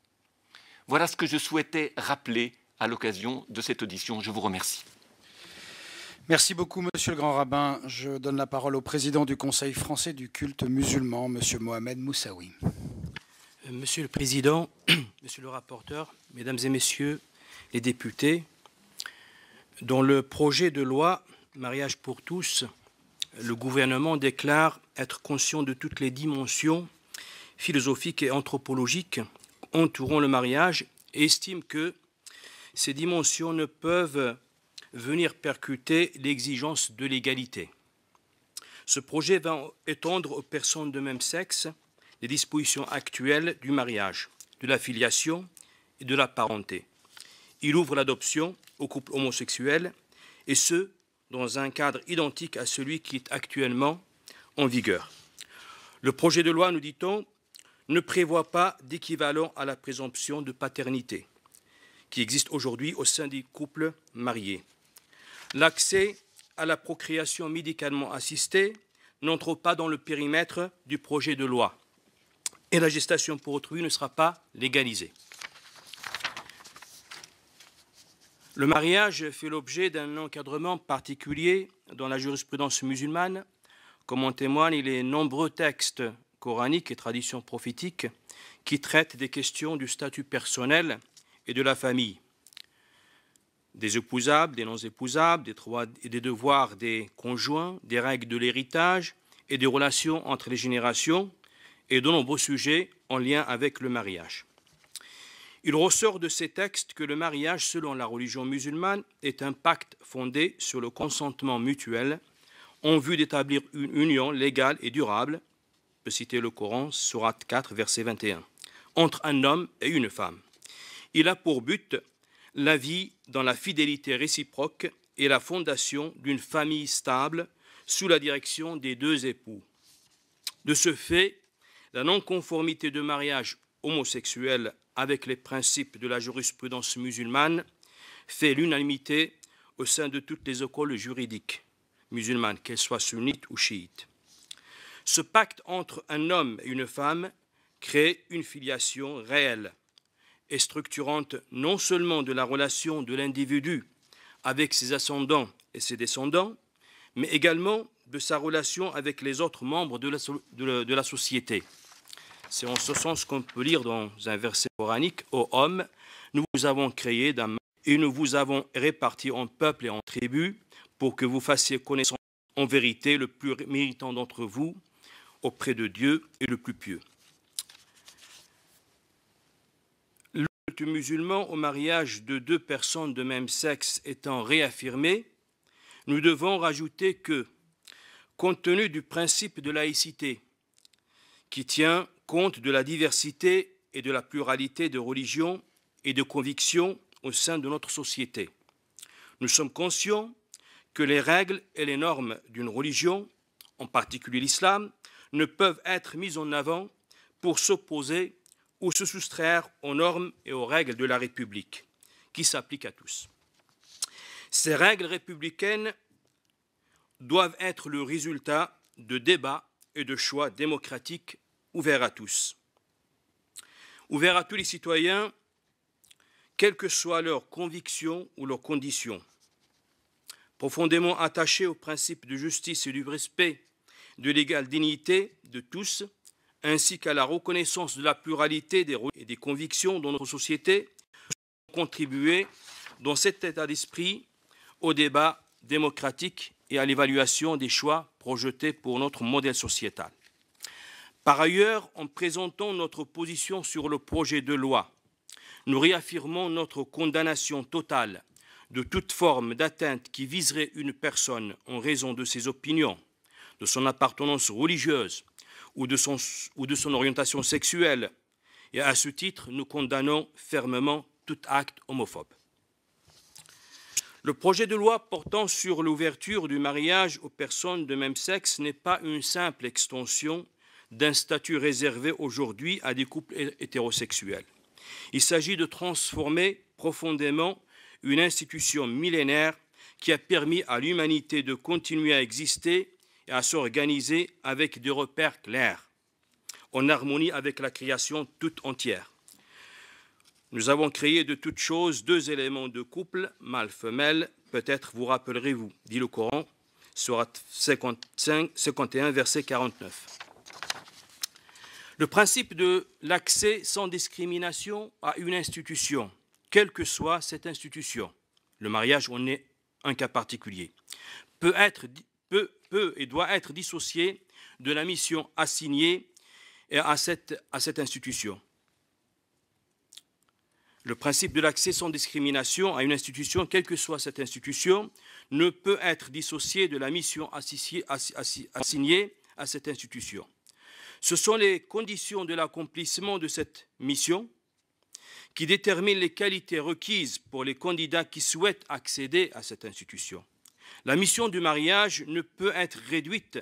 Voilà ce que je souhaitais rappeler à l'occasion de cette audition. Je vous remercie. Merci beaucoup, Monsieur le Grand Rabbin. Je donne la parole au président du Conseil français du culte musulman, Monsieur Mohamed Moussaoui. Monsieur le Président, Monsieur le rapporteur, Mesdames et Messieurs les députés, dans le projet de loi « Mariage pour tous », le gouvernement déclare être conscient de toutes les dimensions philosophiques et anthropologiques entourant le mariage et estime que ces dimensions ne peuvent venir percuter l'exigence de l'égalité. Ce projet va étendre aux personnes de même sexe les dispositions actuelles du mariage, de la filiation et de la parenté. Il ouvre l'adoption aux couples homosexuels, et ce, dans un cadre identique à celui qui est actuellement en vigueur. Le projet de loi, nous dit-on, ne prévoit pas d'équivalent à la présomption de paternité qui existe aujourd'hui au sein des couples mariés. L'accès à la procréation médicalement assistée n'entre pas dans le périmètre du projet de loi et la gestation pour autrui ne sera pas légalisée. Le mariage fait l'objet d'un encadrement particulier dans la jurisprudence musulmane, comme en témoignent les nombreux textes coraniques et traditions prophétiques qui traitent des questions du statut personnel et de la famille, des épousables, des non-épousables, des droits et des devoirs des conjoints, des règles de l'héritage et des relations entre les générations et de nombreux sujets en lien avec le mariage. Il ressort de ces textes que le mariage, selon la religion musulmane, est un pacte fondé sur le consentement mutuel en vue d'établir une union légale et durable, je peux citer le Coran, sourate 4, verset 21, entre un homme et une femme. Il a pour but la vie dans la fidélité réciproque et la fondation d'une famille stable sous la direction des deux époux. De ce fait, la non-conformité de mariage homosexuel avec les principes de la jurisprudence musulmane fait l'unanimité au sein de toutes les écoles juridiques musulmanes, qu'elles soient sunnites ou chiites. Ce pacte entre un homme et une femme crée une filiation réelle et structurante non seulement de la relation de l'individu avec ses ascendants et ses descendants, mais également de sa relation avec les autres membres de la société. C'est en ce sens qu'on peut lire dans un verset coranique « Ô hommes, nous vous avons créés d'un et nous vous avons répartis en peuples et en tribus pour que vous fassiez connaissance en vérité le plus méritant d'entre vous auprès de Dieu et le plus pieux. » Le culte musulman au mariage de deux personnes de même sexe étant réaffirmé, nous devons rajouter que, compte tenu du principe de laïcité, qui tient compte de la diversité et de la pluralité de religions et de convictions au sein de notre société, nous sommes conscients que les règles et les normes d'une religion, en particulier l'islam, ne peuvent être mises en avant pour s'opposer ou se soustraire aux normes et aux règles de la République, qui s'appliquent à tous. Ces règles républicaines doivent être le résultat de débats et de choix démocratiques ouverts à tous. Ouverts à tous les citoyens, quelles que soient leurs convictions ou leurs conditions. Profondément attachés au principe de justice et du respect de l'égale dignité de tous, ainsi qu'à la reconnaissance de la pluralité des convictions dans notre société, contribuer dans cet état d'esprit au débat démocratique et à l'évaluation des choix projetés pour notre modèle sociétal. Par ailleurs, en présentant notre position sur le projet de loi, nous réaffirmons notre condamnation totale de toute forme d'atteinte qui viserait une personne en raison de ses opinions, de son appartenance religieuse ou de son orientation sexuelle. Et à ce titre, nous condamnons fermement tout acte homophobe. Le projet de loi portant sur l'ouverture du mariage aux personnes de même sexe n'est pas une simple extension d'un statut réservé aujourd'hui à des couples hétérosexuels. Il s'agit de transformer profondément une institution millénaire qui a permis à l'humanité de continuer à exister et à s'organiser avec des repères clairs, en harmonie avec la création toute entière. Nous avons créé de toutes choses deux éléments de couple, mâle-femelle, peut-être vous rappellerez-vous, dit le Coran, sourate 51, verset 49. Le principe de l'accès sans discrimination à une institution, quelle que soit cette institution, le mariage en est un cas particulier, peut et doit être dissocié de la mission assignée à cette institution. Le principe de l'accès sans discrimination à une institution, quelle que soit cette institution, ne peut être dissocié de la mission assignée à cette institution. Ce sont les conditions de l'accomplissement de cette mission qui déterminent les qualités requises pour les candidats qui souhaitent accéder à cette institution. La mission du mariage ne peut être réduite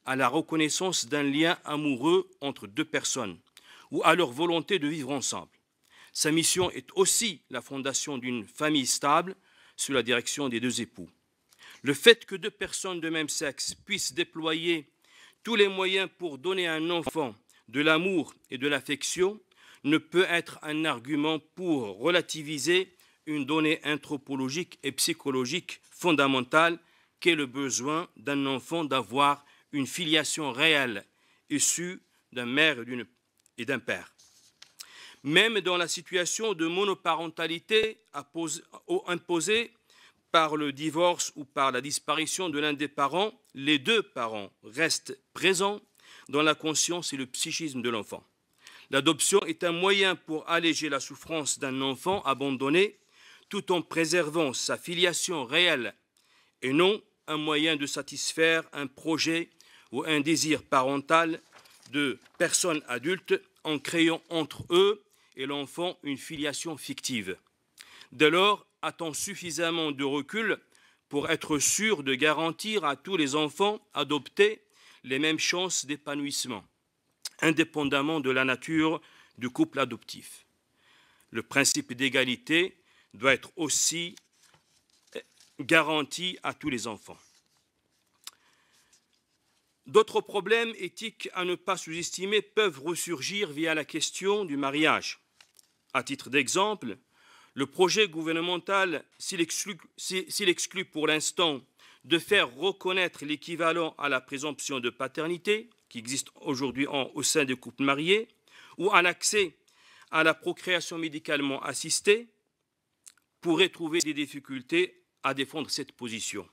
à la reconnaissance d'un lien amoureux entre deux personnes ou à leur volonté de vivre ensemble. Sa mission est aussi la fondation d'une famille stable sous la direction des deux époux. Le fait que deux personnes de même sexe puissent déployer tous les moyens pour donner à un enfant de l'amour et de l'affection ne peut être un argument pour relativiser une donnée anthropologique et psychologique fondamentale qu'est le besoin d'un enfant d'avoir une filiation réelle issue d'un mère et d'un père. Même dans la situation de monoparentalité imposée par le divorce ou par la disparition de l'un des parents, les deux parents restent présents dans la conscience et le psychisme de l'enfant. L'adoption est un moyen pour alléger la souffrance d'un enfant abandonné tout en préservant sa filiation réelle et non un moyen de satisfaire un projet ou un désir parental de personnes adultes en créant entre eux et l'enfant une filiation fictive. Dès lors, a-t-on suffisamment de recul pour être sûr de garantir à tous les enfants adoptés les mêmes chances d'épanouissement, indépendamment de la nature du couple adoptif? Le principe d'égalité doit être aussi garanti à tous les enfants. D'autres problèmes éthiques à ne pas sous-estimer peuvent ressurgir via la question du mariage. À titre d'exemple, le projet gouvernemental, s'il exclut pour l'instant de faire reconnaître l'équivalent à la présomption de paternité qui existe aujourd'hui au sein des couples mariés, ou à l'accès à la procréation médicalement assistée, pourrait trouver des difficultés à défendre cette position.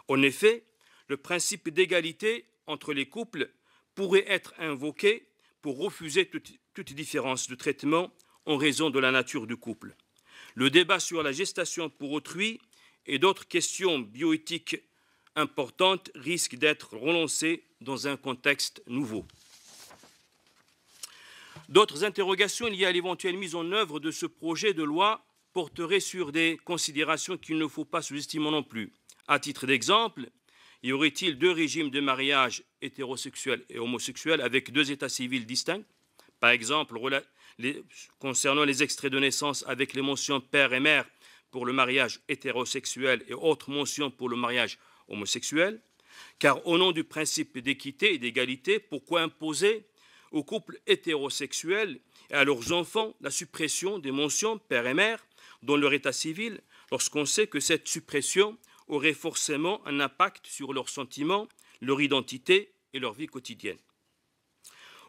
En effet, le principe d'égalité entre les couples pourrait être invoqué pour refuser toute différence de traitement en raison de la nature du couple. Le débat sur la gestation pour autrui et d'autres questions bioéthiques importantes risquent d'être relancées dans un contexte nouveau. D'autres interrogations liées à l'éventuelle mise en œuvre de ce projet de loi porteraient sur des considérations qu'il ne faut pas sous-estimer non plus. À titre d'exemple, y aurait-il deux régimes de mariage hétérosexuel et homosexuel avec deux états civils distincts? Par exemple, concernant les extraits de naissance avec les mentions père et mère pour le mariage hétérosexuel et autres mentions pour le mariage homosexuel. Car au nom du principe d'équité et d'égalité, pourquoi imposer aux couples hétérosexuels et à leurs enfants la suppression des mentions père et mère dans leur état civil, lorsqu'on sait que cette suppression aurait forcément un impact sur leurs sentiments, leur identité et leur vie quotidienne?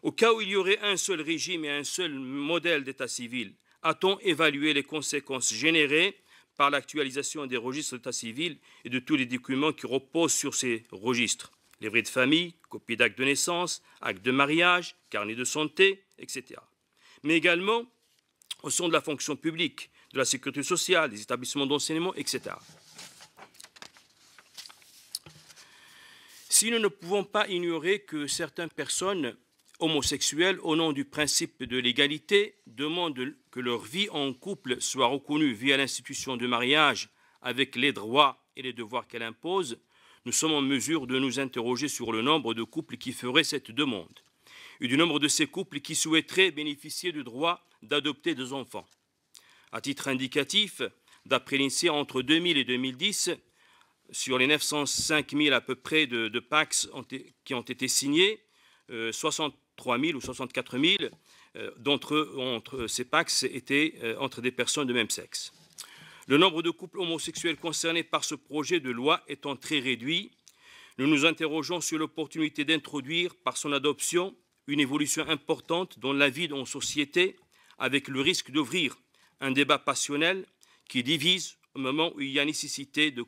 Au cas où il y aurait un seul régime et un seul modèle d'état civil, a-t-on évalué les conséquences générées par l'actualisation des registres d'état civil et de tous les documents qui reposent sur ces registres? Livret de famille, copie d'acte de naissance, acte de mariage, carnet de santé, etc. Mais également au sein de la fonction publique, de la sécurité sociale, des établissements d'enseignement, etc. Si nous ne pouvons pas ignorer que certaines personnes homosexuels, au nom du principe de l'égalité, demandent que leur vie en couple soit reconnue via l'institution du mariage avec les droits et les devoirs qu'elle impose, nous sommes en mesure de nous interroger sur le nombre de couples qui feraient cette demande et du nombre de ces couples qui souhaiteraient bénéficier du droit d'adopter des enfants. À titre indicatif, d'après l'INSEE, entre 2000 et 2010, sur les 905 000 à peu près de PACS qui ont été signés, 63 000 ou 64 000 d'entre ces PACS étaient entre des personnes de même sexe. Le nombre de couples homosexuels concernés par ce projet de loi étant très réduit, nous nous interrogeons sur l'opportunité d'introduire par son adoption une évolution importante dans la vie de nos sociétés, avec le risque d'ouvrir un débat passionnel qui divise au moment où il y a nécessité de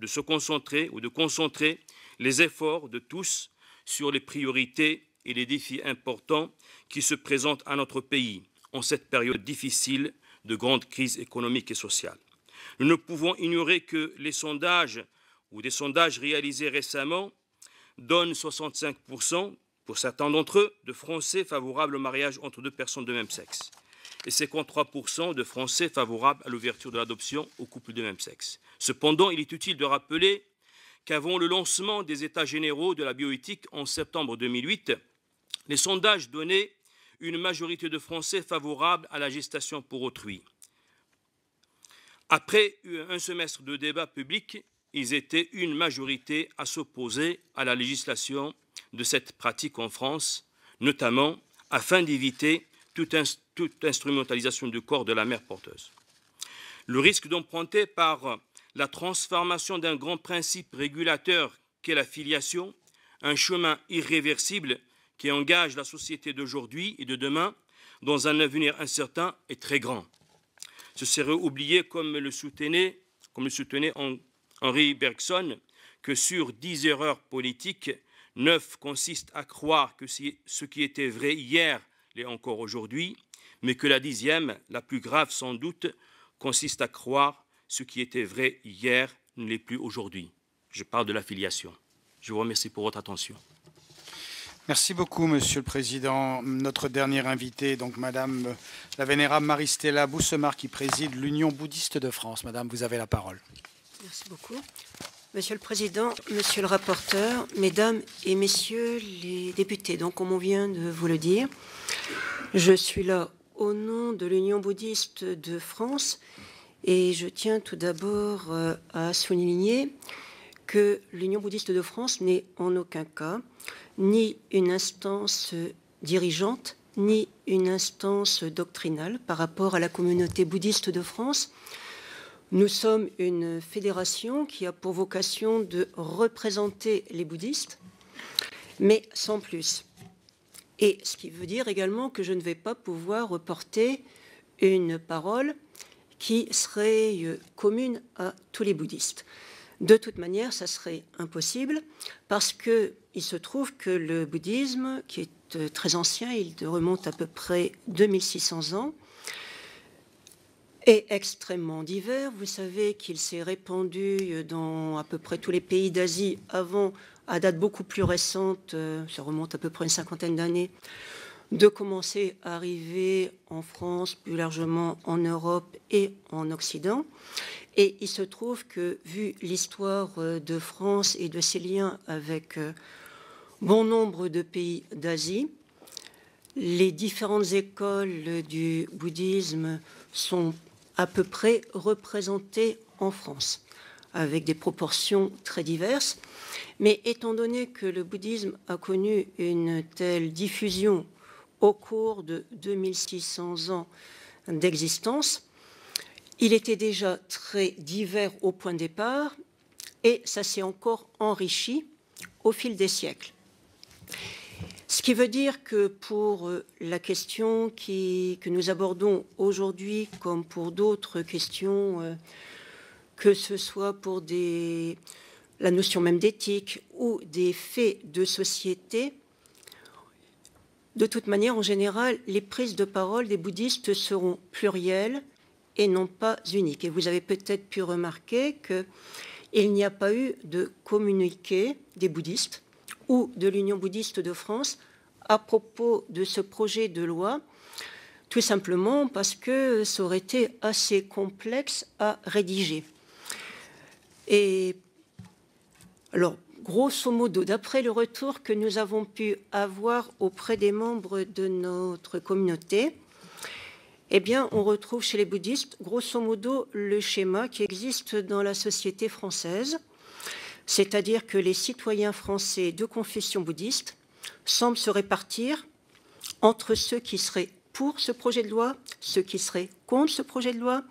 se concentrer ou de concentrer les efforts de tous sur les priorités et les défis importants qui se présentent à notre pays en cette période difficile de grande crise économique et sociale. Nous ne pouvons ignorer que les sondages ou des sondages réalisés récemment donnent 65%, pour certains d'entre eux, de Français favorables au mariage entre deux personnes de même sexe et 53% de Français favorables à l'ouverture de l'adoption aux couples de même sexe. Cependant, il est utile de rappeler qu'avant le lancement des États généraux de la bioéthique en septembre 2008, les sondages donnaient une majorité de Français favorables à la gestation pour autrui. Après un semestre de débat public, ils étaient une majorité à s'opposer à la législation de cette pratique en France, notamment afin d'éviter toute instrumentalisation du corps de la mère porteuse. Le risque d'emprunter par la transformation d'un grand principe régulateur qu'est la filiation, un chemin irréversible qui engage la société d'aujourd'hui et de demain dans un avenir incertain est très grand. Ce serait oublier, comme le soutenait Henri Bergson, que sur 10 erreurs politiques, 9 consistent à croire que ce qui était vrai hier l'est encore aujourd'hui, mais que la 10e, la plus grave sans doute, consiste à croire ce qui était vrai hier ne l'est plus aujourd'hui. Je parle de la filiation. Je vous remercie pour votre attention. Merci beaucoup, Monsieur le Président. Notre dernière invitée, donc Madame la Vénérable Marie-Stella Boussemard, qui préside l'Union bouddhiste de France. Madame, vous avez la parole. Merci beaucoup. Monsieur le Président, Monsieur le rapporteur, Mesdames et Messieurs les députés, donc comme on vient de vous le dire, je suis là au nom de l'Union bouddhiste de France et je tiens tout d'abord à souligner que l'Union bouddhiste de France n'est en aucun cas ni une instance dirigeante, ni une instance doctrinale par rapport à la communauté bouddhiste de France. Nous sommes une fédération qui a pour vocation de représenter les bouddhistes, mais sans plus. Et ce qui veut dire également que je ne vais pas pouvoir reporter une parole qui serait commune à tous les bouddhistes. De toute manière, ça serait impossible parce qu'il se trouve que le bouddhisme, qui est très ancien, il remonte à peu près 2600 ans, est extrêmement divers. Vous savez qu'il s'est répandu dans à peu près tous les pays d'Asie avant, à date beaucoup plus récente, ça remonte à peu près une cinquantaine d'années, de commencer à arriver en France, plus largement en Europe et en Occident. Et il se trouve que, vu l'histoire de France et de ses liens avec bon nombre de pays d'Asie, les différentes écoles du bouddhisme sont à peu près représentées en France, avec des proportions très diverses. Mais étant donné que le bouddhisme a connu une telle diffusion au cours de 2600 ans d'existence, il était déjà très divers au point de départ et ça s'est encore enrichi au fil des siècles. Ce qui veut dire que pour la question que nous abordons aujourd'hui, comme pour d'autres questions, que ce soit pour la notion même d'éthique ou des faits de société, de toute manière, en général, les prises de parole des bouddhistes seront plurielles et non pas uniques. Et vous avez peut-être pu remarquer qu'il n'y a pas eu de communiqué des bouddhistes ou de l'Union bouddhiste de France à propos de ce projet de loi, tout simplement parce que ça aurait été assez complexe à rédiger. Et alors, grosso modo, d'après le retour que nous avons pu avoir auprès des membres de notre communauté, eh bien, on retrouve chez les bouddhistes, grosso modo, le schéma qui existe dans la société française, c'est-à-dire que les citoyens français de confession bouddhiste semblent se répartir entre ceux qui seraient pour ce projet de loi, ceux qui seraient contre ce projet de loi,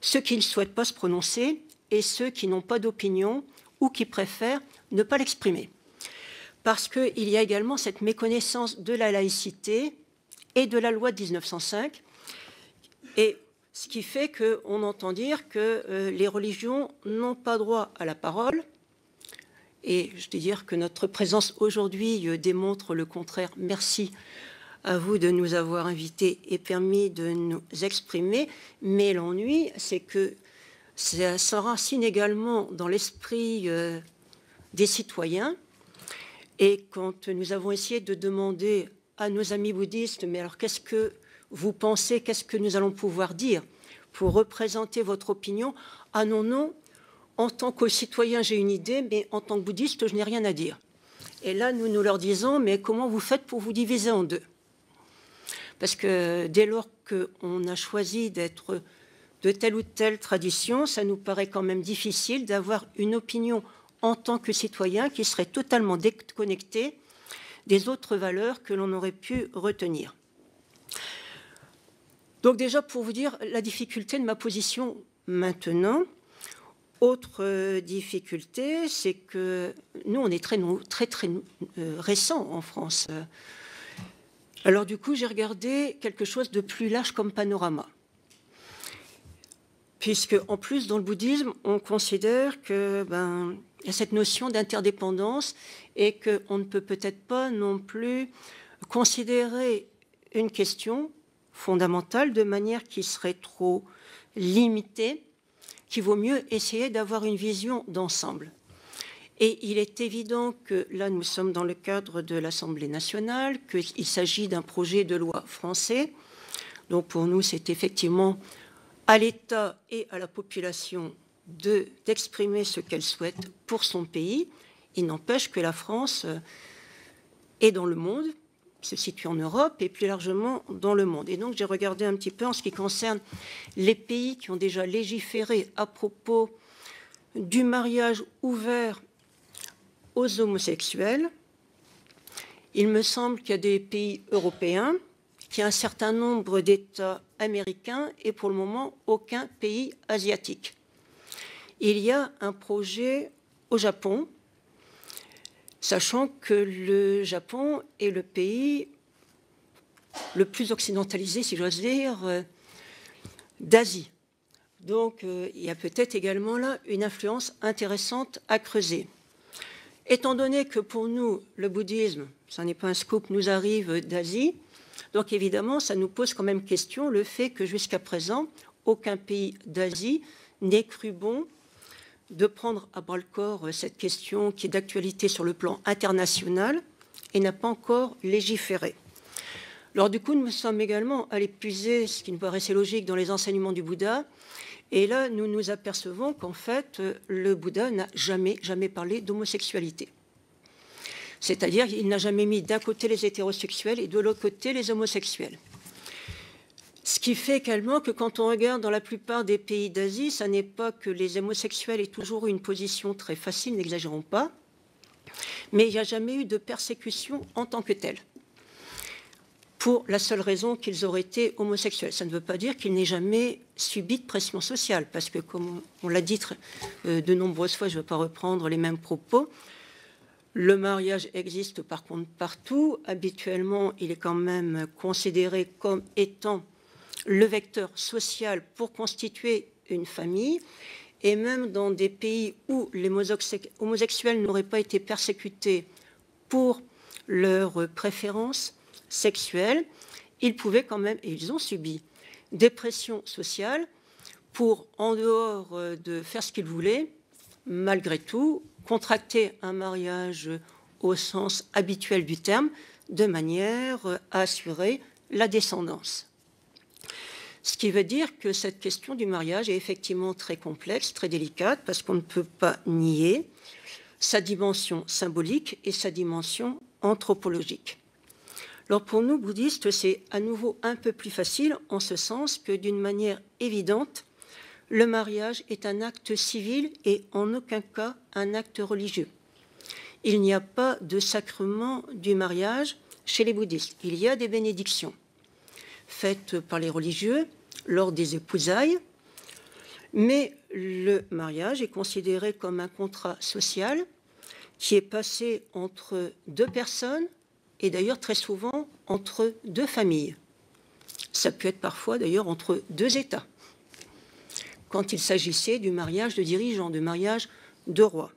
ceux qui ne souhaitent pas se prononcer et ceux qui n'ont pas d'opinion ou qui préfèrent ne pas l'exprimer. Parce qu'il y a également cette méconnaissance de la laïcité et de la loi de 1905, et ce qui fait qu'on entend dire que les religions n'ont pas droit à la parole. Et je dois dire que notre présence aujourd'hui démontre le contraire. Merci à vous de nous avoir invités et permis de nous exprimer. Mais l'ennui, c'est que ça s'enracine également dans l'esprit des citoyens. Et quand nous avons essayé de demander à nos amis bouddhistes, mais alors qu'est-ce que vous pensez, qu'est-ce que nous allons pouvoir dire pour représenter votre opinion? Ah non, non, en tant que citoyen, j'ai une idée, mais en tant que bouddhiste, je n'ai rien à dire. Et là, nous leur disons, mais comment vous faites pour vous diviser en deux? Parce que dès lors qu'on a choisi d'être de telle ou telle tradition, ça nous paraît quand même difficile d'avoir une opinion en tant que citoyen qui serait totalement déconnectée des autres valeurs que l'on aurait pu retenir. Donc déjà, pour vous dire la difficulté de ma position maintenant, autre difficulté, c'est que nous, on est très récents en France. Alors du coup, j'ai regardé quelque chose de plus large comme panorama. Puisque, en plus, dans le bouddhisme, on considère qu'il y a cette notion d'interdépendance et qu'on ne peut peut-être pas non plus considérer une question fondamentale de manière qui serait trop limitée, qu'il vaut mieux essayer d'avoir une vision d'ensemble. Et il est évident que là, nous sommes dans le cadre de l'Assemblée nationale, qu'il s'agit d'un projet de loi français. Donc pour nous, c'est effectivement à l'État et à la population d'exprimer ce qu'elle souhaite pour son pays. Il n'empêche que la France est dans le monde, se situe en Europe et plus largement dans le monde. Et donc j'ai regardé un petit peu en ce qui concerne les pays qui ont déjà légiféré à propos du mariage ouvert aux homosexuels. Il me semble qu'il y a des pays européens, qu'il y a un certain nombre d'États américains et pour le moment aucun pays asiatique. Il y a un projet au Japon, sachant que le Japon est le pays le plus occidentalisé, si j'ose dire, d'Asie. Donc il y a peut-être également là une influence intéressante à creuser. Étant donné que pour nous, le bouddhisme, ça n'est pas un scoop, nous arrive d'Asie, donc évidemment, ça nous pose quand même question le fait que jusqu'à présent, aucun pays d'Asie n'ait cru bon de prendre à bras-le-corps cette question qui est d'actualité sur le plan international et n'a pas encore légiféré. Alors du coup, nous sommes également allés puiser, ce qui nous paraissait logique, dans les enseignements du Bouddha. Et là, nous nous apercevons qu'en fait, le Bouddha n'a jamais parlé d'homosexualité. C'est-à-dire qu'il n'a jamais mis d'un côté les hétérosexuels et de l'autre côté les homosexuels. Ce qui fait également que quand on regarde dans la plupart des pays d'Asie, ça n'est pas que les homosexuels aient toujours eu une position très facile, n'exagérons pas, mais il n'y a jamais eu de persécution en tant que telle, pour la seule raison qu'ils auraient été homosexuels. Ça ne veut pas dire qu'ils n'aient jamais subi de pression sociale, parce que comme on l'a dit de nombreuses fois, je ne vais pas reprendre les mêmes propos, Le mariage existe par contre partout. Habituellement, il est quand même considéré comme étant le vecteur social pour constituer une famille. Et même dans des pays où les homosexuels n'auraient pas été persécutés pour leurs préférences sexuelles, ils pouvaient quand même, et ils ont subi, des pressions sociales pour, en dehors de faire ce qu'ils voulaient, malgré tout, contracter un mariage au sens habituel du terme, de manière à assurer la descendance. Ce qui veut dire que cette question du mariage est effectivement très complexe, très délicate, parce qu'on ne peut pas nier sa dimension symbolique et sa dimension anthropologique. Alors pour nous, bouddhistes, c'est à nouveau un peu plus facile, en ce sens que d'une manière évidente, le mariage est un acte civil et en aucun cas un acte religieux. Il n'y a pas de sacrement du mariage chez les bouddhistes. Il y a des bénédictions faites par les religieux lors des épousailles, mais le mariage est considéré comme un contrat social qui est passé entre deux personnes et d'ailleurs très souvent entre deux familles. Ça peut être parfois d'ailleurs entre deux États, quand il s'agissait du mariage de dirigeants, du mariage de rois.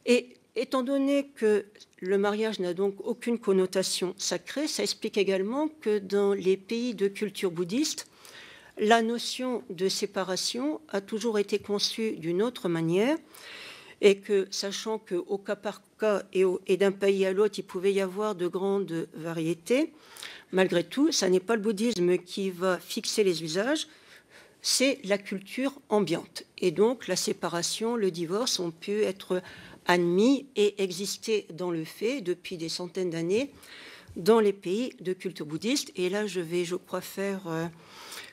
Et étant donné que le mariage n'a donc aucune connotation sacrée, ça explique également que dans les pays de culture bouddhiste, la notion de séparation a toujours été conçue d'une autre manière et que, sachant qu'au cas par cas et d'un pays à l'autre, il pouvait y avoir de grandes variétés, malgré tout, ça n'est pas le bouddhisme qui va fixer les usages, c'est la culture ambiante. Et donc, la séparation, le divorce ont pu être admis et exister dans le fait depuis des centaines d'années dans les pays de culture bouddhiste. Et là, je vais, je crois, faire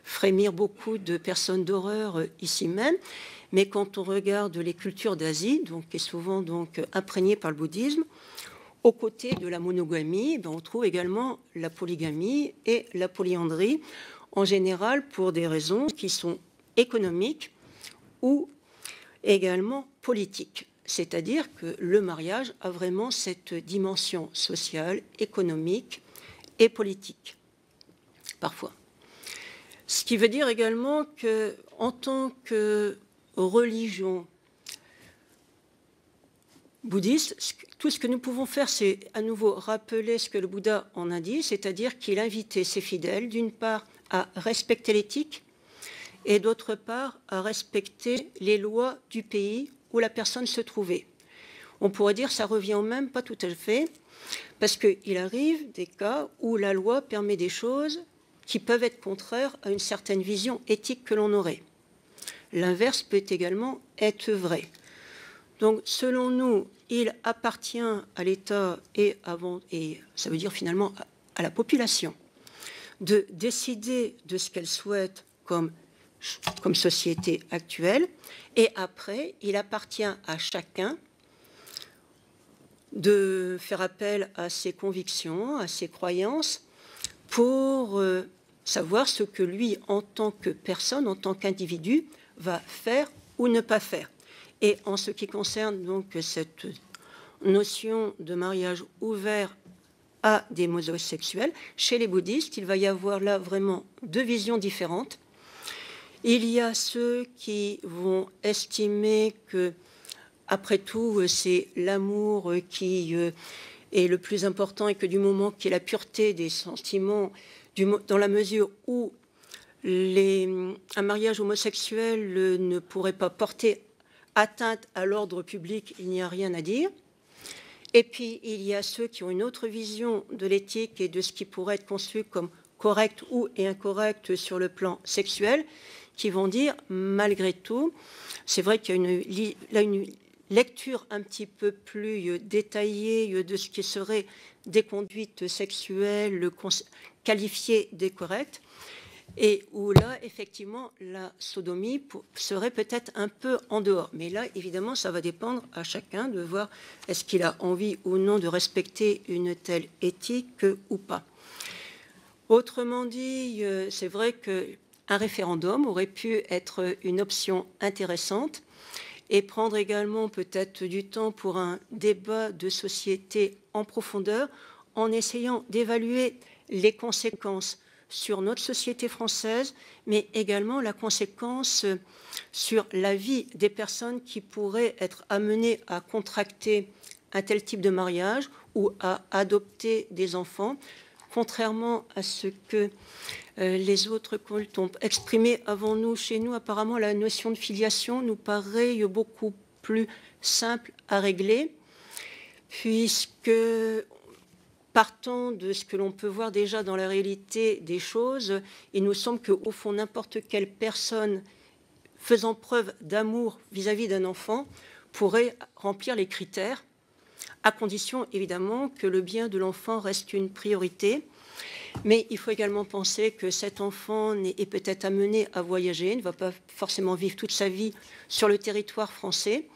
frémir beaucoup de personnes d'horreur ici même. Mais quand on regarde les cultures d'Asie, donc, qui est souvent donc, imprégnées par le bouddhisme, aux côtés de la monogamie, ben, on trouve également la polygamie et la polyandrie, en général pour des raisons qui sont économiques ou également politiques. C'est-à-dire que le mariage a vraiment cette dimension sociale, économique et politique, parfois. Ce qui veut dire également qu'en tant que religion bouddhiste, tout ce que nous pouvons faire, c'est à nouveau rappeler ce que le Bouddha en a dit, c'est-à-dire qu'il invitait ses fidèles, d'une part, à respecter l'éthique et d'autre part, à respecter les lois du pays où la personne se trouvait. On pourrait dire que ça revient au même, pas tout à fait, parce qu'il arrive des cas où la loi permet des choses qui peuvent être contraires à une certaine vision éthique que l'on aurait. L'inverse peut également être vrai. Donc, selon nous, il appartient à l'État et ça veut dire finalement à la population de décider de ce qu'elle souhaite comme société actuelle. Et après, il appartient à chacun de faire appel à ses convictions, à ses croyances, pour savoir ce que lui, en tant que personne, en tant qu'individu, va faire ou ne pas faire. Et en ce qui concerne donc cette notion de mariage ouvert à des homosexuels, chez les bouddhistes, il va y avoir là vraiment deux visions différentes. Il y a ceux qui vont estimer que, après tout, c'est l'amour qui est le plus important et que du moment qu'il y a la pureté des sentiments, dans la mesure où un mariage homosexuel ne pourrait pas porter atteinte à l'ordre public, il n'y a rien à dire. Et puis, il y a ceux qui ont une autre vision de l'éthique et de ce qui pourrait être conçu comme correct ou incorrect sur le plan sexuel, qui vont dire, malgré tout, c'est vrai qu'il y a une lecture un petit peu plus détaillée de ce qui serait des conduites sexuelles qualifiées d'incorrectes, et où là, effectivement, la sodomie serait peut-être un peu en dehors. Mais là, évidemment, ça va dépendre à chacun de voir est-ce qu'il a envie ou non de respecter une telle éthique ou pas. Autrement dit, c'est vrai qu'un référendum aurait pu être une option intéressante. et prendre également peut-être du temps pour un débat de société en profondeur, en essayant d'évaluer les conséquences sur notre société française, mais également la conséquence sur la vie des personnes qui pourraient être amenées à contracter un tel type de mariage ou à adopter des enfants, contrairement à ce que les autres cultes ont exprimé avant nous. Chez nous, apparemment, la notion de filiation nous paraît beaucoup plus simple à régler, puisque partant de ce que l'on peut voir déjà dans la réalité des choses, il nous semble qu'au fond, n'importe quelle personne faisant preuve d'amour vis-à-vis d'un enfant pourrait remplir les critères, à condition évidemment que le bien de l'enfant reste une priorité. Mais il faut également penser que cet enfant est peut-être amené à voyager, ne va pas forcément vivre toute sa vie sur le territoire français,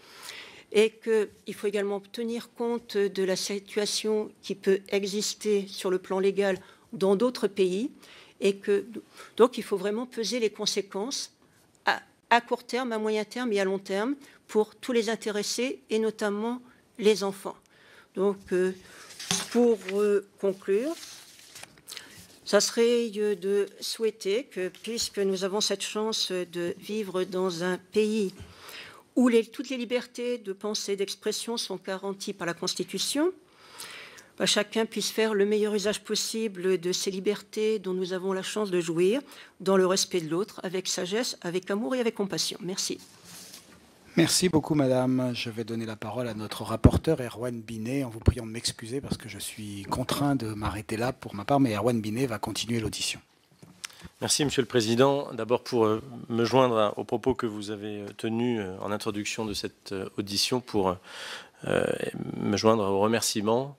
et qu'il faut également tenir compte de la situation qui peut exister sur le plan légal dans d'autres pays, et que donc il faut vraiment peser les conséquences à court terme, à moyen terme et à long terme pour tous les intéressés, et notamment les enfants. Donc, pour conclure, ça serait de souhaiter que, puisque nous avons cette chance de vivre dans un pays où toutes les libertés de pensée et d'expression sont garanties par la Constitution, chacun puisse faire le meilleur usage possible de ces libertés dont nous avons la chance de jouir, dans le respect de l'autre, avec sagesse, avec amour et avec compassion. Merci. Merci beaucoup, madame. Je vais donner la parole à notre rapporteur, Erwan Binet, en vous priant de m'excuser parce que je suis contraint de m'arrêter là pour ma part, mais Erwan Binet va continuer l'audition. Merci, Monsieur le Président. D'abord, pour me joindre aux propos que vous avez tenus en introduction de cette audition, pour me joindre aux remerciements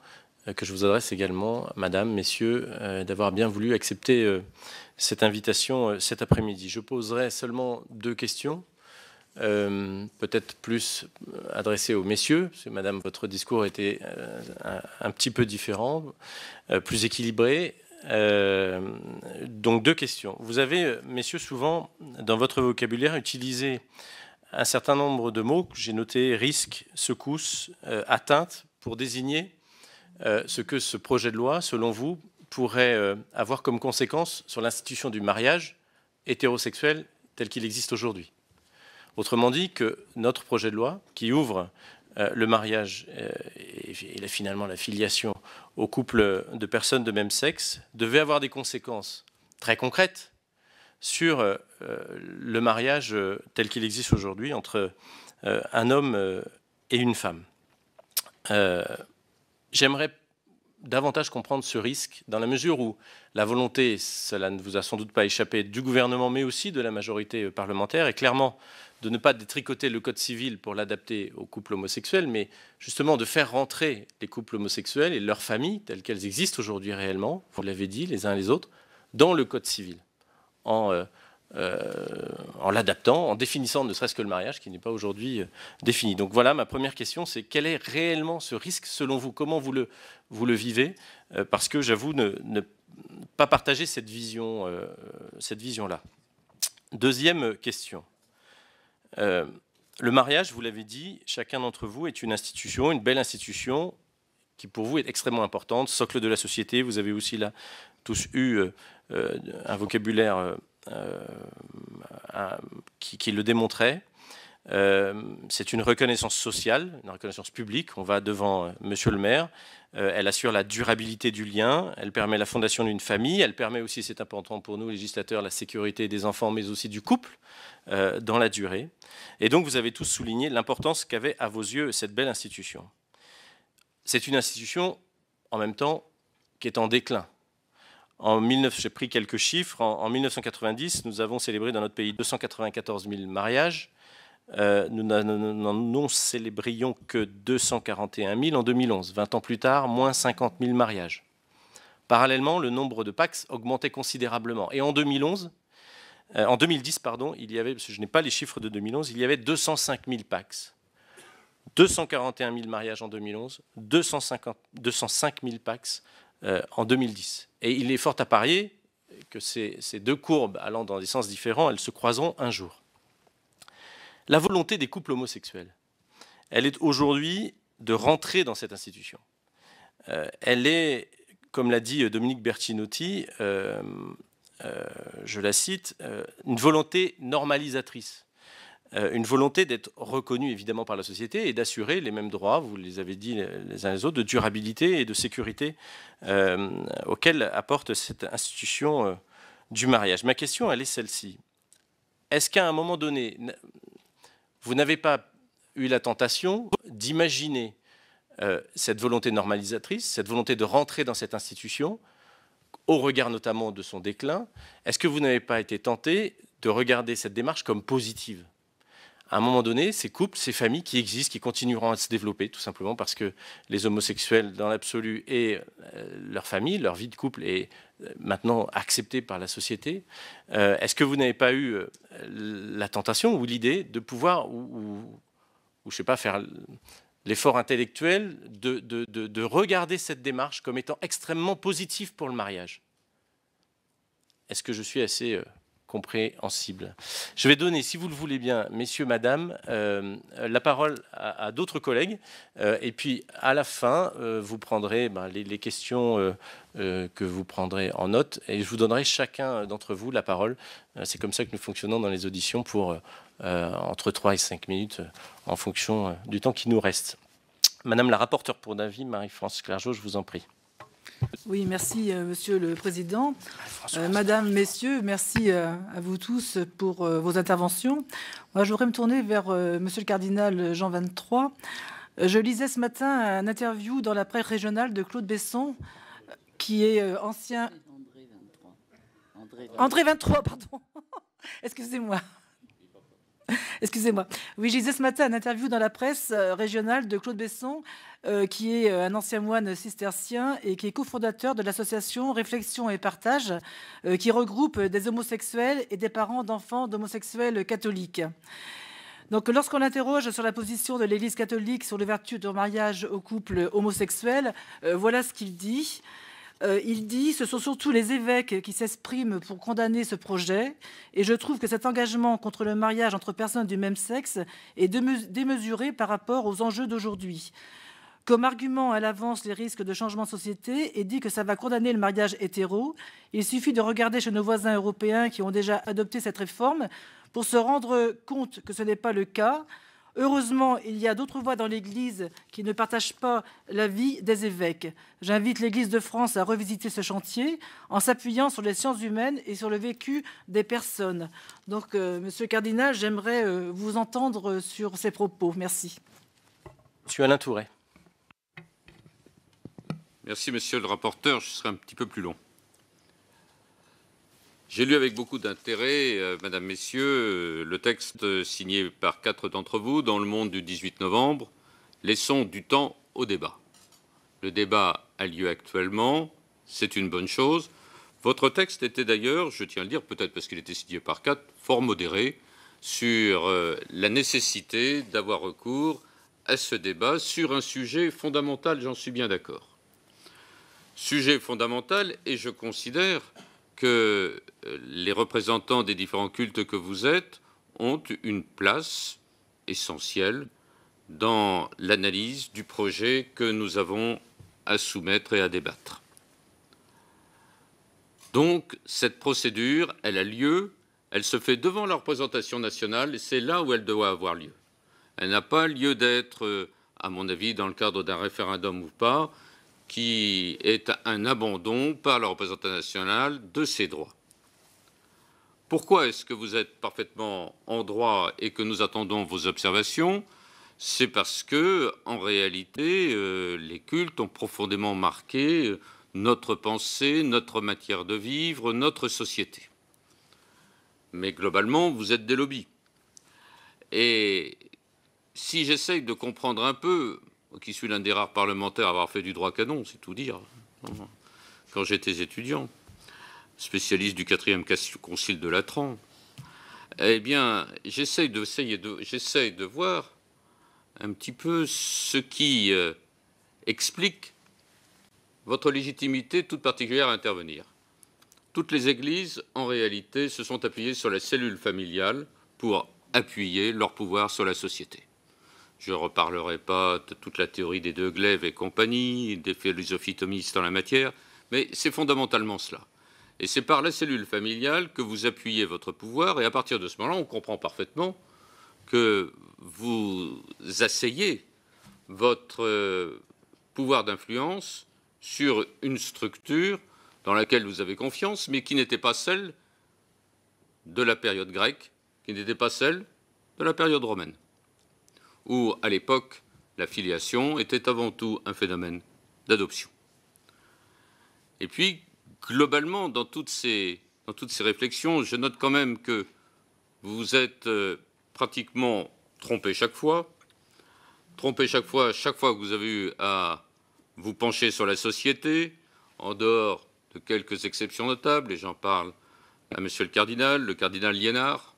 que je vous adresse également, Madame, Messieurs, d'avoir bien voulu accepter cette invitation cet après-midi. Je poserai seulement 2 questions, peut-être plus adressées aux messieurs, parce que Madame, votre discours était un petit peu différent, plus équilibré. Donc 2 questions. Vous avez, messieurs, souvent, dans votre vocabulaire, utilisé un certain nombre de mots que j'ai notés: risque, secousse, atteinte, pour désigner ce que ce projet de loi, selon vous, pourrait avoir comme conséquence sur l'institution du mariage hétérosexuel tel qu'il existe aujourd'hui. Autrement dit, que notre projet de loi, qui ouvre le mariage et finalement la filiation aux couples de personnes de même sexe, devait avoir des conséquences très concrètes sur le mariage tel qu'il existe aujourd'hui entre un homme et une femme. J'aimerais davantage comprendre ce risque, dans la mesure où la volonté, cela ne vous a sans doute pas échappé, du gouvernement, mais aussi de la majorité parlementaire, est clairement de ne pas détricoter le code civil pour l'adapter aux couples homosexuels, mais justement de faire rentrer les couples homosexuels et leurs familles, telles qu'elles existent aujourd'hui réellement, vous l'avez dit, les uns et les autres, dans le code civil, en l'adaptant, en définissant ne serait-ce que le mariage qui n'est pas aujourd'hui défini. Donc voilà, ma première question, c'est quel est réellement ce risque selon vous? Comment vous le vivez? Parce que j'avoue ne pas partager cette vision-là. Deuxième question. Le mariage, vous l'avez dit, chacun d'entre vous est une institution, une belle institution qui pour vous est extrêmement importante, socle de la société. Vous avez aussi là tous eu un vocabulaire qui le démontrait. C'est une reconnaissance sociale, une reconnaissance publique. On va devant Monsieur le maire. Elle assure la durabilité du lien. Elle permet la fondation d'une famille. Elle permet aussi, c'est important pour nous, législateurs, la sécurité des enfants, mais aussi du couple dans la durée. Et donc, vous avez tous souligné l'importance qu'avait à vos yeux cette belle institution. C'est une institution, en même temps, qui est en déclin. J'ai pris quelques chiffres. En 1990, nous avons célébré dans notre pays 294 000 mariages. Nous n'en célébrions que 241 000 en 2011. 20 ans plus tard, moins 50 000 mariages. Parallèlement, le nombre de PACS augmentait considérablement. Et en 2010, il y avait, parce que je n'ai pas les chiffres de 2011, il y avait 205 000 PACS. 241 000 mariages en 2011, 205 000 PACS en 2010. Et il est fort à parier que ces 2 courbes allant dans des sens différents, elles se croiseront un jour. La volonté des couples homosexuels, elle est aujourd'hui de rentrer dans cette institution. Elle est, comme l'a dit Dominique Bertinotti, je la cite, une volonté normalisatrice, une volonté d'être reconnue évidemment par la société et d'assurer les mêmes droits, vous les avez dit les uns les autres, de durabilité et de sécurité auxquels apporte cette institution du mariage. Ma question, elle est celle-ci. Est-ce qu'à un moment donné, vous n'avez pas eu la tentation d'imaginer cette volonté normalisatrice, cette volonté de rentrer dans cette institution, au regard notamment de son déclin? Est-ce que vous n'avez pas été tenté de regarder cette démarche comme positive? À un moment donné, ces couples, ces familles qui existent, qui continueront à se développer, tout simplement parce que les homosexuels, dans l'absolu, et leur famille, leur vie de couple est maintenant acceptée par la société. Est-ce que vous n'avez pas eu la tentation ou l'idée de pouvoir, ou je ne sais pas, faire l'effort intellectuel de regarder cette démarche comme étant extrêmement positive pour le mariage? Est-ce que je suis assez compréhensible? Je vais donner, si vous le voulez bien, messieurs, madame, la parole à d'autres collègues. Et puis, à la fin, vous prendrez les questions que vous prendrez en note. Et je vous donnerai chacun d'entre vous la parole. C'est comme ça que nous fonctionnons dans les auditions pour entre 3 et 5 minutes en fonction du temps qui nous reste. Madame la rapporteure pour avis, Marie-France Clergeau, je vous en prie. Oui, merci Monsieur le Président. Madame, Messieurs, merci à vous tous pour vos interventions. Moi, je voudrais me tourner vers Monsieur le Cardinal Jean XXIII. Je lisais ce matin un interview dans la presse régionale de Claude Besson, qui est ancien... André XXIII, pardon. Excusez-moi. Excusez-moi. Oui, je lisais ce matin un interview dans la presse régionale de Claude Besson, qui est un ancien moine cistercien et qui est cofondateur de l'association Réflexion et Partage, qui regroupe des homosexuels et des parents d'enfants d'homosexuels catholiques. Donc, lorsqu'on l'interroge sur la position de l'Église catholique sur l'ouverture du mariage aux couples homosexuels, voilà ce qu'il dit. Il dit « Ce sont surtout les évêques qui s'expriment pour condamner ce projet et je trouve que cet engagement contre le mariage entre personnes du même sexe est démesuré par rapport aux enjeux d'aujourd'hui. Comme argument, elle avance les risques de changement de société et dit que ça va condamner le mariage hétéro. Il suffit de regarder chez nos voisins européens qui ont déjà adopté cette réforme pour se rendre compte que ce n'est pas le cas. Heureusement, il y a d'autres voix dans l'Église qui ne partagent pas l'avis des évêques. J'invite l'Église de France à revisiter ce chantier en s'appuyant sur les sciences humaines et sur le vécu des personnes. » Donc, Monsieur le Cardinal, j'aimerais vous entendre sur ces propos. Merci. Monsieur Alain Tourret. Merci, Monsieur le rapporteur. Je serai un petit peu plus long. J'ai lu avec beaucoup d'intérêt, Madame, Messieurs, le texte signé par 4 d'entre vous dans Le Monde du 18 novembre. Laissons du temps au débat. Le débat a lieu actuellement, c'est une bonne chose. Votre texte était d'ailleurs, je tiens à le dire, peut-être parce qu'il était signé par 4, fort modéré sur la nécessité d'avoir recours à ce débat sur un sujet fondamental, j'en suis bien d'accord. Sujet fondamental, et je considère que les représentants des différents cultes que vous êtes ont une place essentielle dans l'analyse du projet que nous avons à soumettre et à débattre. Donc, cette procédure, elle a lieu, elle se fait devant la représentation nationale, et c'est là où elle doit avoir lieu. Elle n'a pas lieu d'être, à mon avis, dans le cadre d'un référendum ou pas, qui est un abandon par la représentation nationale de ses droits. Pourquoi est-ce que vous êtes parfaitement en droit et que nous attendons vos observations? C'est parce que, en réalité, les cultes ont profondément marqué notre pensée, notre matière de vivre, notre société. Mais globalement, vous êtes des lobbies. Et si j'essaye de comprendre un peu, qui suis l'un des rares parlementaires à avoir fait du droit canon, c'est tout dire, quand j'étais étudiant, spécialiste du 4e concile de Latran, eh bien, j'essaye de voir un petit peu ce qui explique votre légitimité toute particulière à intervenir. Toutes les églises, en réalité, se sont appuyées sur la cellule familiale pour appuyer leur pouvoir sur la société. Je ne reparlerai pas de toute la théorie des deux glaives et compagnie, des philosophies thomistes en la matière, mais c'est fondamentalement cela. Et c'est par la cellule familiale que vous appuyez votre pouvoir, et à partir de ce moment-là, on comprend parfaitement que vous asseyez votre pouvoir d'influence sur une structure dans laquelle vous avez confiance, mais qui n'était pas celle de la période grecque, qui n'était pas celle de la période romaine, où, à l'époque, la filiation était avant tout un phénomène d'adoption. Et puis, globalement, dans toutes ces réflexions, je note quand même que vous vous êtes pratiquement trompé chaque fois que vous avez eu à vous pencher sur la société, en dehors de quelques exceptions notables, et j'en parle à Monsieur le cardinal Liénard.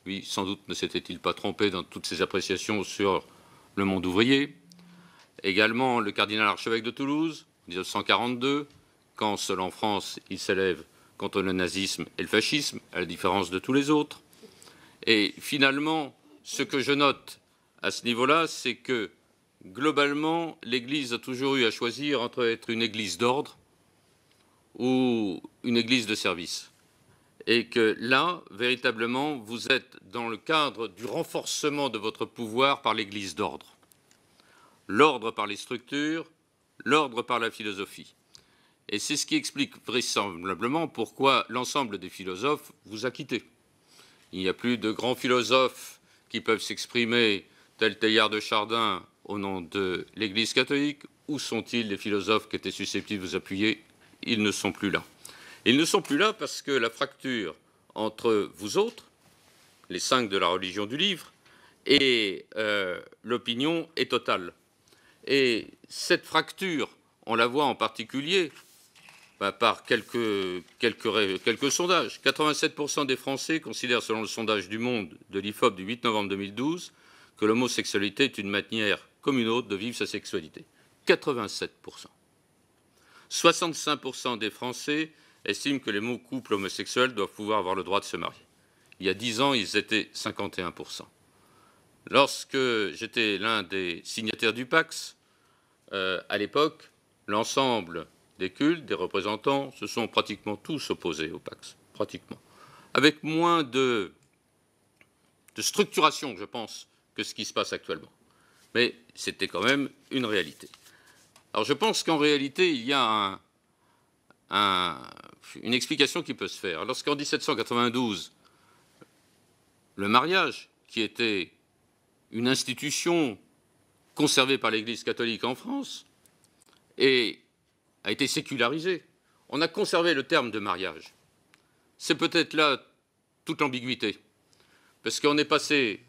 Oui, sans doute ne s'était-il pas trompé dans toutes ses appréciations sur le monde ouvrier. Également le cardinal archevêque de Toulouse, 1942, quand seul en France il s'élève contre le nazisme et le fascisme, à la différence de tous les autres. Et finalement, ce que je note à ce niveau-là, c'est que globalement, l'Église a toujours eu à choisir entre être une Église d'ordre ou une Église de service. Et que là, véritablement, vous êtes dans le cadre du renforcement de votre pouvoir par l'Église d'ordre. L'ordre par les structures, l'ordre par la philosophie. Et c'est ce qui explique vraisemblablement pourquoi l'ensemble des philosophes vous a quitté. Il n'y a plus de grands philosophes qui peuvent s'exprimer, tel Teilhard de Chardin, au nom de l'Église catholique. Où sont-ils les philosophes qui étaient susceptibles de vous appuyer? Ils ne sont plus là. Ils ne sont plus là parce que la fracture entre vous autres, les 5 de la religion du livre, et l'opinion est totale. Et cette fracture, on la voit en particulier par quelques sondages. 87% des Français considèrent, selon le sondage du Monde de l'IFOP du 8 novembre 2012, que l'homosexualité est une manière comme une autre de vivre sa sexualité. 87%. 65% des Français estiment que les couples homosexuels doivent pouvoir avoir le droit de se marier. Il y a 10 ans, ils étaient 51%. Lorsque j'étais l'un des signataires du Pax, à l'époque, l'ensemble des cultes, des représentants, se sont pratiquement tous opposés au Pax, pratiquement. Avec moins de structuration, je pense, que ce qui se passe actuellement. Mais c'était quand même une réalité. Alors je pense qu'en réalité, il y a une explication qui peut se faire. Lorsqu'en 1792, le mariage, qui était une institution conservée par l'Église catholique en France, a été sécularisé, on a conservé le terme de mariage. C'est peut-être là toute l'ambiguïté. Parce qu'on est passé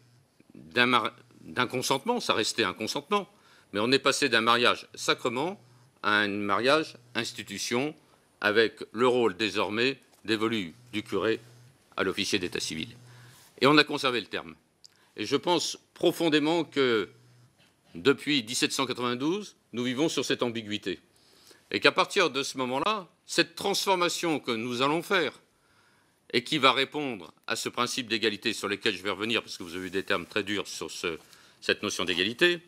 d'un consentement, ça restait un consentement, mais on est passé d'un mariage sacrement à un mariage institution, avec le rôle désormais dévolu du curé à l'officier d'état civil. Et on a conservé le terme. Et je pense profondément que depuis 1792, nous vivons sur cette ambiguïté. Et qu'à partir de ce moment-là, cette transformation que nous allons faire, et qui va répondre à ce principe d'égalité sur lequel je vais revenir, parce que vous avez eu des termes très durs sur cette notion d'égalité,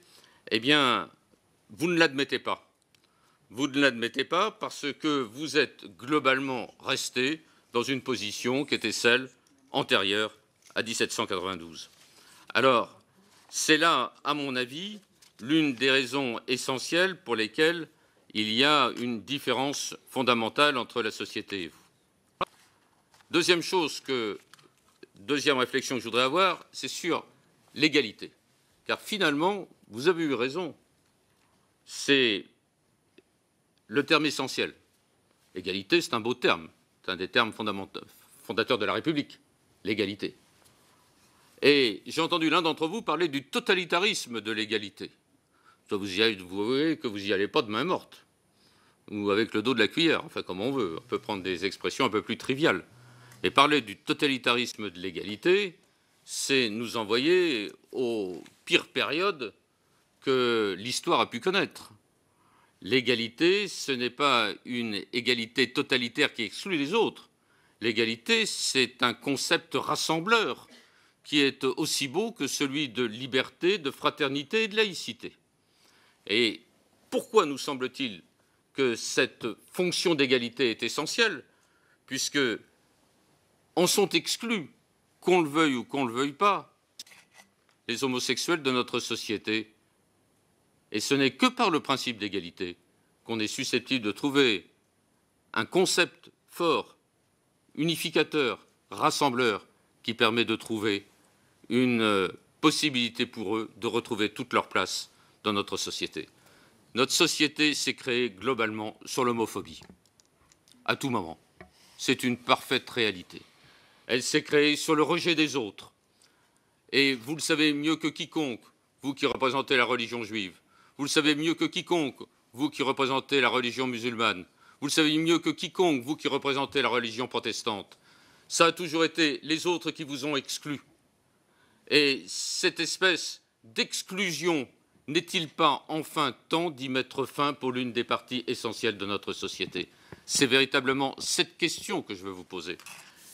eh bien, vous ne l'admettez pas. Vous ne l'admettez pas parce que vous êtes globalement resté dans une position qui était celle antérieure à 1792. Alors, c'est là, à mon avis, l'une des raisons essentielles pour lesquelles il y a une différence fondamentale entre la société et vous. Deuxième réflexion que je voudrais avoir, c'est sur l'égalité. Car finalement, vous avez eu raison, c'est le terme essentiel. L'égalité, c'est un beau terme, c'est un des termes fondateurs de la République, l'égalité. Et j'ai entendu l'un d'entre vous parler du totalitarisme de l'égalité. Vous voyez que vous n'y allez pas de main morte, ou avec le dos de la cuillère, enfin comme on veut. On peut prendre des expressions un peu plus triviales. Et parler du totalitarisme de l'égalité, c'est nous envoyer aux pires périodes que l'histoire a pu connaître. L'égalité, ce n'est pas une égalité totalitaire qui exclut les autres. L'égalité, c'est un concept rassembleur qui est aussi beau que celui de liberté, de fraternité et de laïcité. Et pourquoi nous semble-t-il que cette fonction d'égalité est essentielle? Puisque en sont exclus, qu'on le veuille ou qu'on ne le veuille pas, les homosexuels de notre société. Et ce n'est que par le principe d'égalité qu'on est susceptible de trouver un concept fort, unificateur, rassembleur, qui permet de trouver une possibilité pour eux de retrouver toute leur place dans notre société. Notre société s'est créée globalement sur l'homophobie, à tout moment. C'est une parfaite réalité. Elle s'est créée sur le rejet des autres. Et vous le savez mieux que quiconque, vous qui représentez la religion juive. Vous le savez mieux que quiconque, vous qui représentez la religion musulmane. Vous le savez mieux que quiconque, vous qui représentez la religion protestante. Ça a toujours été les autres qui vous ont exclus. Et cette espèce d'exclusion, n'est-il pas enfin temps d'y mettre fin pour l'une des parties essentielles de notre société? C'est véritablement cette question que je veux vous poser.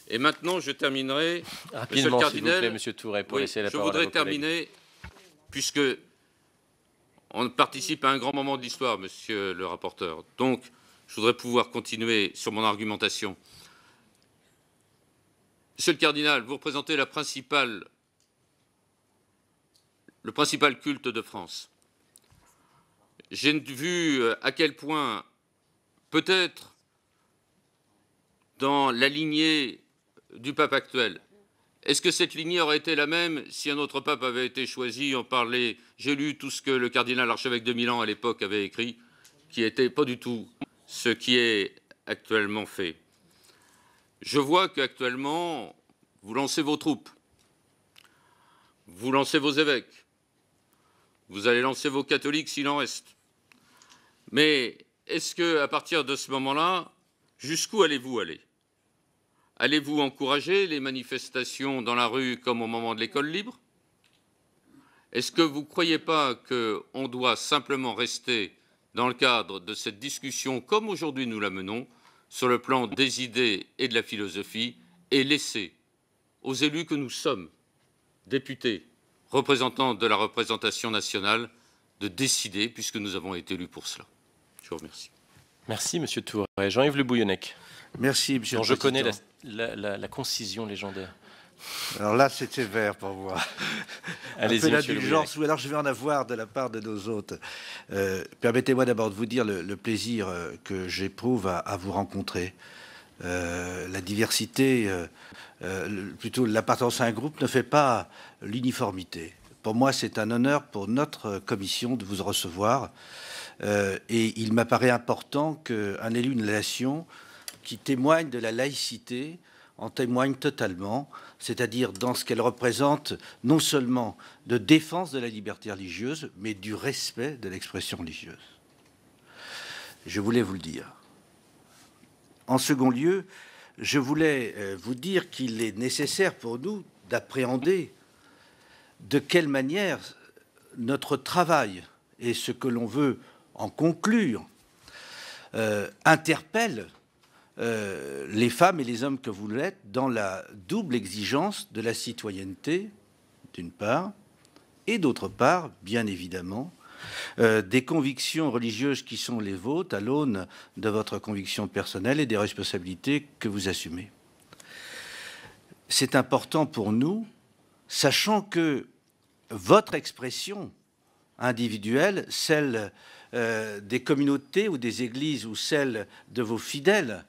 Et maintenant, je terminerai. Rapidement, Monsieur le cardinal, s'il vous plaît, Monsieur Tourret, pour laisser la parole à vos collègues. Je voudrais terminer, puisque on participe à un grand moment de l'histoire, Monsieur le rapporteur. Donc, je voudrais pouvoir continuer sur mon argumentation. Monsieur le cardinal, vous représentez le principal culte de France. J'ai vu à quel point, peut-être, dans la lignée du pape actuel, est-ce que cette lignée aurait été la même si un autre pape avait été choisi? J'ai lu tout ce que le cardinal archevêque de Milan à l'époque avait écrit, qui n'était pas du tout ce qui est actuellement fait. Je vois qu'actuellement, vous lancez vos troupes, vous lancez vos évêques, vous allez lancer vos catholiques s'il en reste. Mais est-ce qu'à partir de ce moment-là, jusqu'où allez-vous aller? Allez-vous encourager les manifestations dans la rue comme au moment de l'école libre? Est-ce que vous ne croyez pas qu'on doit simplement rester dans le cadre de cette discussion, comme aujourd'hui nous la menons, sur le plan des idées et de la philosophie, et laisser aux élus que nous sommes, députés, représentants de la représentation nationale, de décider, puisque nous avons été élus pour cela? Je vous remercie. Merci, Monsieur Tourret. Jean-Yves Le Bouillonnec. Merci, Monsieur le Président. Je connais la concision légendaire. Alors là, c'est sévère pour moi. Allez-y, Monsieur Le Bouillonnec. Ou alors je vais en avoir de la part de nos hôtes. Permettez-moi d'abord de vous dire le plaisir que j'éprouve à vous rencontrer. La diversité, plutôt l'appartenance à un groupe ne fait pas l'uniformité. Pour moi, c'est un honneur pour notre commission de vous recevoir. Et il m'apparaît important qu'un élu de la nation qui témoigne de la laïcité en témoigne totalement, c'est-à-dire dans ce qu'elle représente non seulement de défense de la liberté religieuse, mais du respect de l'expression religieuse. Je voulais vous le dire. En second lieu, je voulais vous dire qu'il est nécessaire pour nous d'appréhender de quelle manière notre travail et ce que l'on veut en conclure interpelle les femmes et les hommes que vous êtes dans la double exigence de la citoyenneté, d'une part, et d'autre part, bien évidemment, des convictions religieuses qui sont les vôtres à l'aune de votre conviction personnelle et des responsabilités que vous assumez. C'est important pour nous, sachant que votre expression individuelle, celle des communautés ou des églises ou celle de vos fidèles,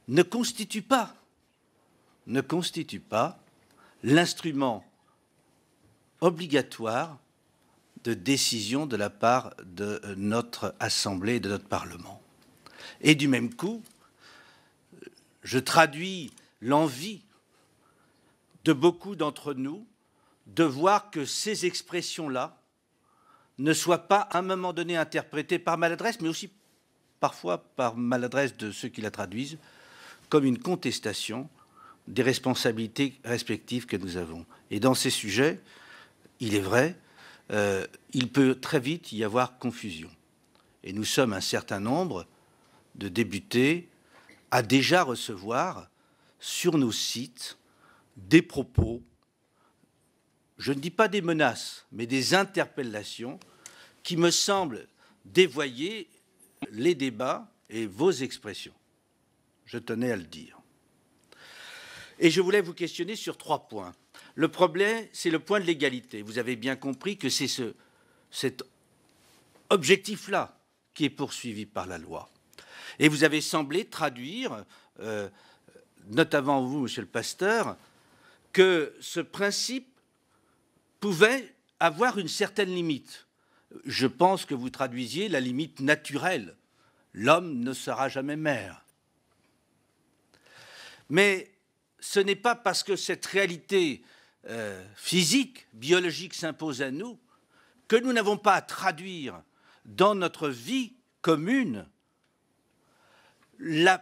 ne constitue pas l'instrument obligatoire de décision de la part de notre Assemblée et de notre Parlement. Et du même coup, je traduis l'envie de beaucoup d'entre nous de voir que ces expressions-là ne soient pas à un moment donné interprétées par maladresse, mais aussi parfois par maladresse de ceux qui la traduisent, comme une contestation des responsabilités respectives que nous avons. Et dans ces sujets, il est vrai, il peut très vite y avoir confusion. Et nous sommes un certain nombre de députés à déjà recevoir sur nos sites des propos je ne dis pas des menaces, mais des interpellations qui me semblent dévoyer les débats et vos expressions. Je tenais à le dire. Et je voulais vous questionner sur 3 points. Le problème, c'est le point de l'égalité. Vous avez bien compris que c'est cet objectif-là qui est poursuivi par la loi. Et vous avez semblé traduire, notamment vous, monsieur le pasteur, que ce principe pouvait avoir une certaine limite. Je pense que vous traduisiez la limite naturelle. L'homme ne sera jamais mère. Mais ce n'est pas parce que cette réalité physique, biologique s'impose à nous, que nous n'avons pas à traduire dans notre vie commune le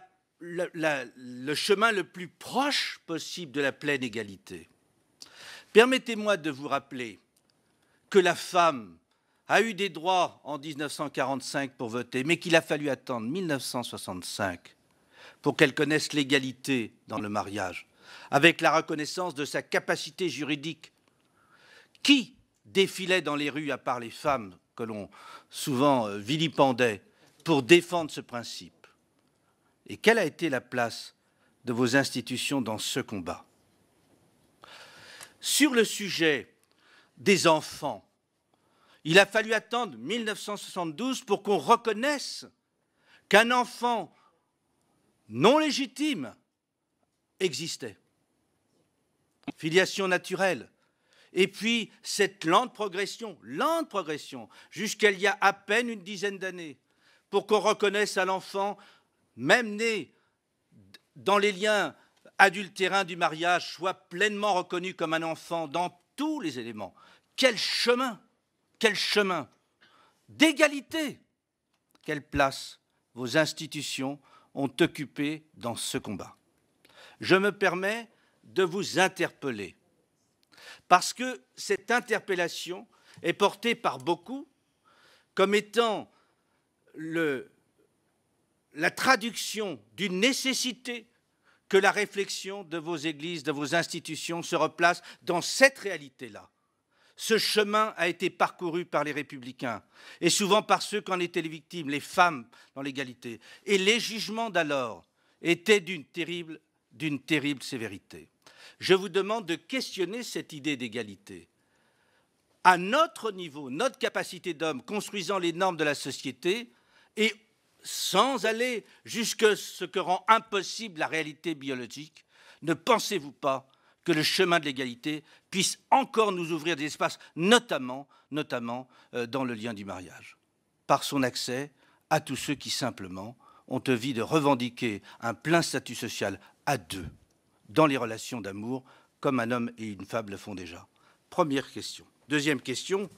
chemin le plus proche possible de la pleine égalité. Permettez-moi de vous rappeler que la femme a eu des droits en 1945 pour voter, mais qu'il a fallu attendre 1965 pour qu'elle connaisse l'égalité dans le mariage, avec la reconnaissance de sa capacité juridique. Qui défilait dans les rues, à part les femmes que l'on souvent vilipendait, pour défendre ce principe? Et quelle a été la place de vos institutions dans ce combat? Sur le sujet des enfants, il a fallu attendre 1972 pour qu'on reconnaisse qu'un enfant non légitime existait. Filiation naturelle. Et puis, cette lente progression, jusqu'à il y a à peine une dizaine d'années, pour qu'on reconnaisse à l'enfant, même né dans les liens adultérins du mariage, soit pleinement reconnu comme un enfant dans tous les éléments. Quel chemin d'égalité! Quelle place vos institutions ont occupé dans ce combat? Je me permets de vous interpeller, parce que cette interpellation est portée par beaucoup comme étant la traduction d'une nécessité que la réflexion de vos églises, de vos institutions se replace dans cette réalité-là. Ce chemin a été parcouru par les républicains, et souvent par ceux qu'en étaient les victimes, les femmes dans l'égalité. Et les jugements d'alors étaient d'une terrible sévérité. Je vous demande de questionner cette idée d'égalité. À notre niveau, notre capacité d'homme, construisant les normes de la société, et sans aller jusqu'à ce que rend impossible la réalité biologique, ne pensez-vous pas que le chemin de l'égalité puisse encore nous ouvrir des espaces, notamment dans le lien du mariage, par son accès à tous ceux qui simplement ont envie de revendiquer un plein statut social à deux, dans les relations d'amour, comme un homme et une femme le font déjà. Première question. Deuxième question,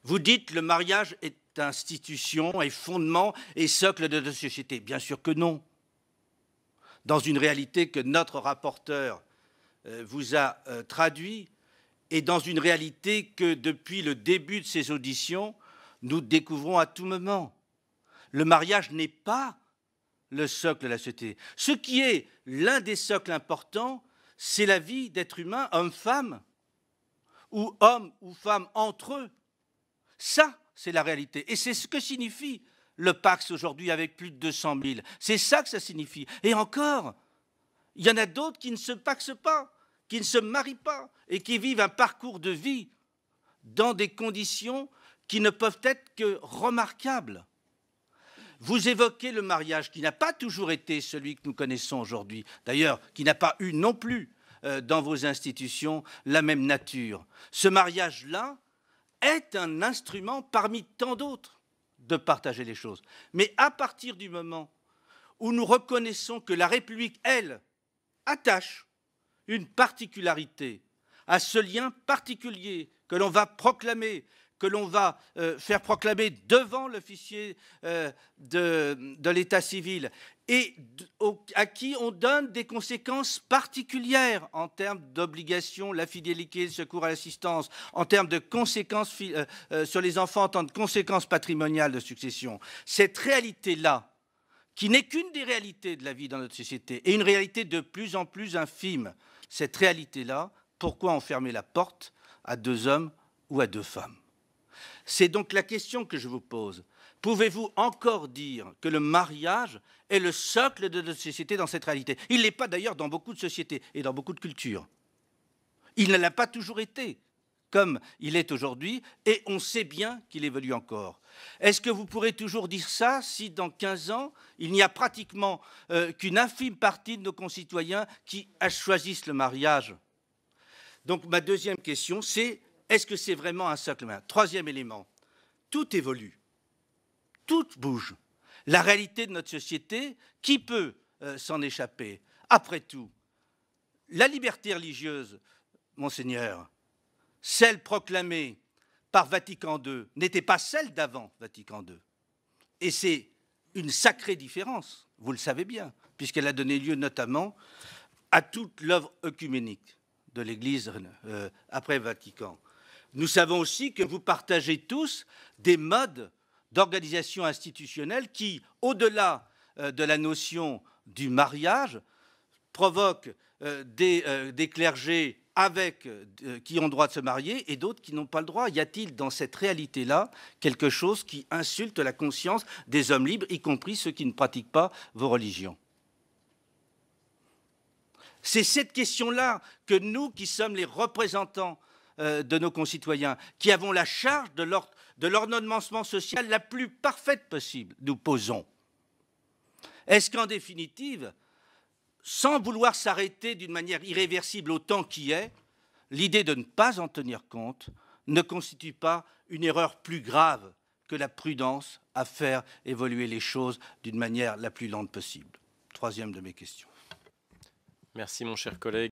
vous dites le mariage est institution et fondement et socle de notre société. Bien sûr que non. Dans une réalité que notre rapporteur vous a traduit, et dans une réalité que depuis le début de ces auditions, nous découvrons à tout moment. Le mariage n'est pas le socle de la société. Ce qui est l'un des socles importants, c'est la vie d'être humain, homme-femme, ou homme ou femme entre eux. Ça, c'est la réalité. Et c'est ce que signifie le Pacs aujourd'hui avec plus de 200 000. C'est ça que ça signifie. Et encore, il y en a d'autres qui ne se pacsent pas, qui ne se marient pas et qui vivent un parcours de vie dans des conditions qui ne peuvent être que remarquables. Vous évoquez le mariage qui n'a pas toujours été celui que nous connaissons aujourd'hui, d'ailleurs qui n'a pas eu non plus dans vos institutions la même nature. Ce mariage-là est un instrument parmi tant d'autres de partager les choses. Mais à partir du moment où nous reconnaissons que la République, elle, attache une particularité à ce lien particulier que l'on va proclamer, que l'on va faire proclamer devant l'officier de l'état civil et à qui on donne des conséquences particulières en termes d'obligation, la fidélité, le secours à l'assistance, en termes de conséquences sur les enfants, en termes de conséquences patrimoniales de succession. Cette réalité-là, qui n'est qu'une des réalités de la vie dans notre société, et une réalité de plus en plus infime, cette réalité-là, pourquoi en fermer la porte à 2 hommes ou à 2 femmes. C'est donc la question que je vous pose. Pouvez-vous encore dire que le mariage est le socle de notre société dans cette réalité? Il ne l'est pas d'ailleurs dans beaucoup de sociétés et dans beaucoup de cultures. Il ne l'a pas toujours été, comme il est aujourd'hui, et on sait bien qu'il évolue encore. Est-ce que vous pourrez toujours dire ça si dans 15 ans, il n'y a pratiquement qu'une infime partie de nos concitoyens qui choisissent le mariage? Donc ma deuxième question, c'est est-ce que c'est vraiment un socle? Troisième élément, tout évolue, tout bouge. La réalité de notre société, qui peut s'en échapper? Après tout, la liberté religieuse, Monseigneur, celle proclamée par Vatican II, n'était pas celle d'avant Vatican II. Et c'est une sacrée différence, vous le savez bien, puisqu'elle a donné lieu notamment à toute l'œuvre œcuménique de l'Église après Vatican. Nous savons aussi que vous partagez tous des modes d'organisation institutionnelle qui, au-delà de la notion du mariage, provoquent des clergés qui ont le droit de se marier et d'autres qui n'ont pas le droit. Y a-t-il dans cette réalité-là quelque chose qui insulte la conscience des hommes libres, y compris ceux qui ne pratiquent pas vos religions? C'est cette question-là que nous, qui sommes les représentants de nos concitoyens, qui avons la charge de l'ordonnancement social la plus parfaite possible, nous posons. Est-ce qu'en définitive, sans vouloir s'arrêter d'une manière irréversible au temps qui est, l'idée de ne pas en tenir compte ne constitue pas une erreur plus grave que la prudence à faire évoluer les choses d'une manière la plus lente possible? Troisième de mes questions. Merci, mon cher collègue.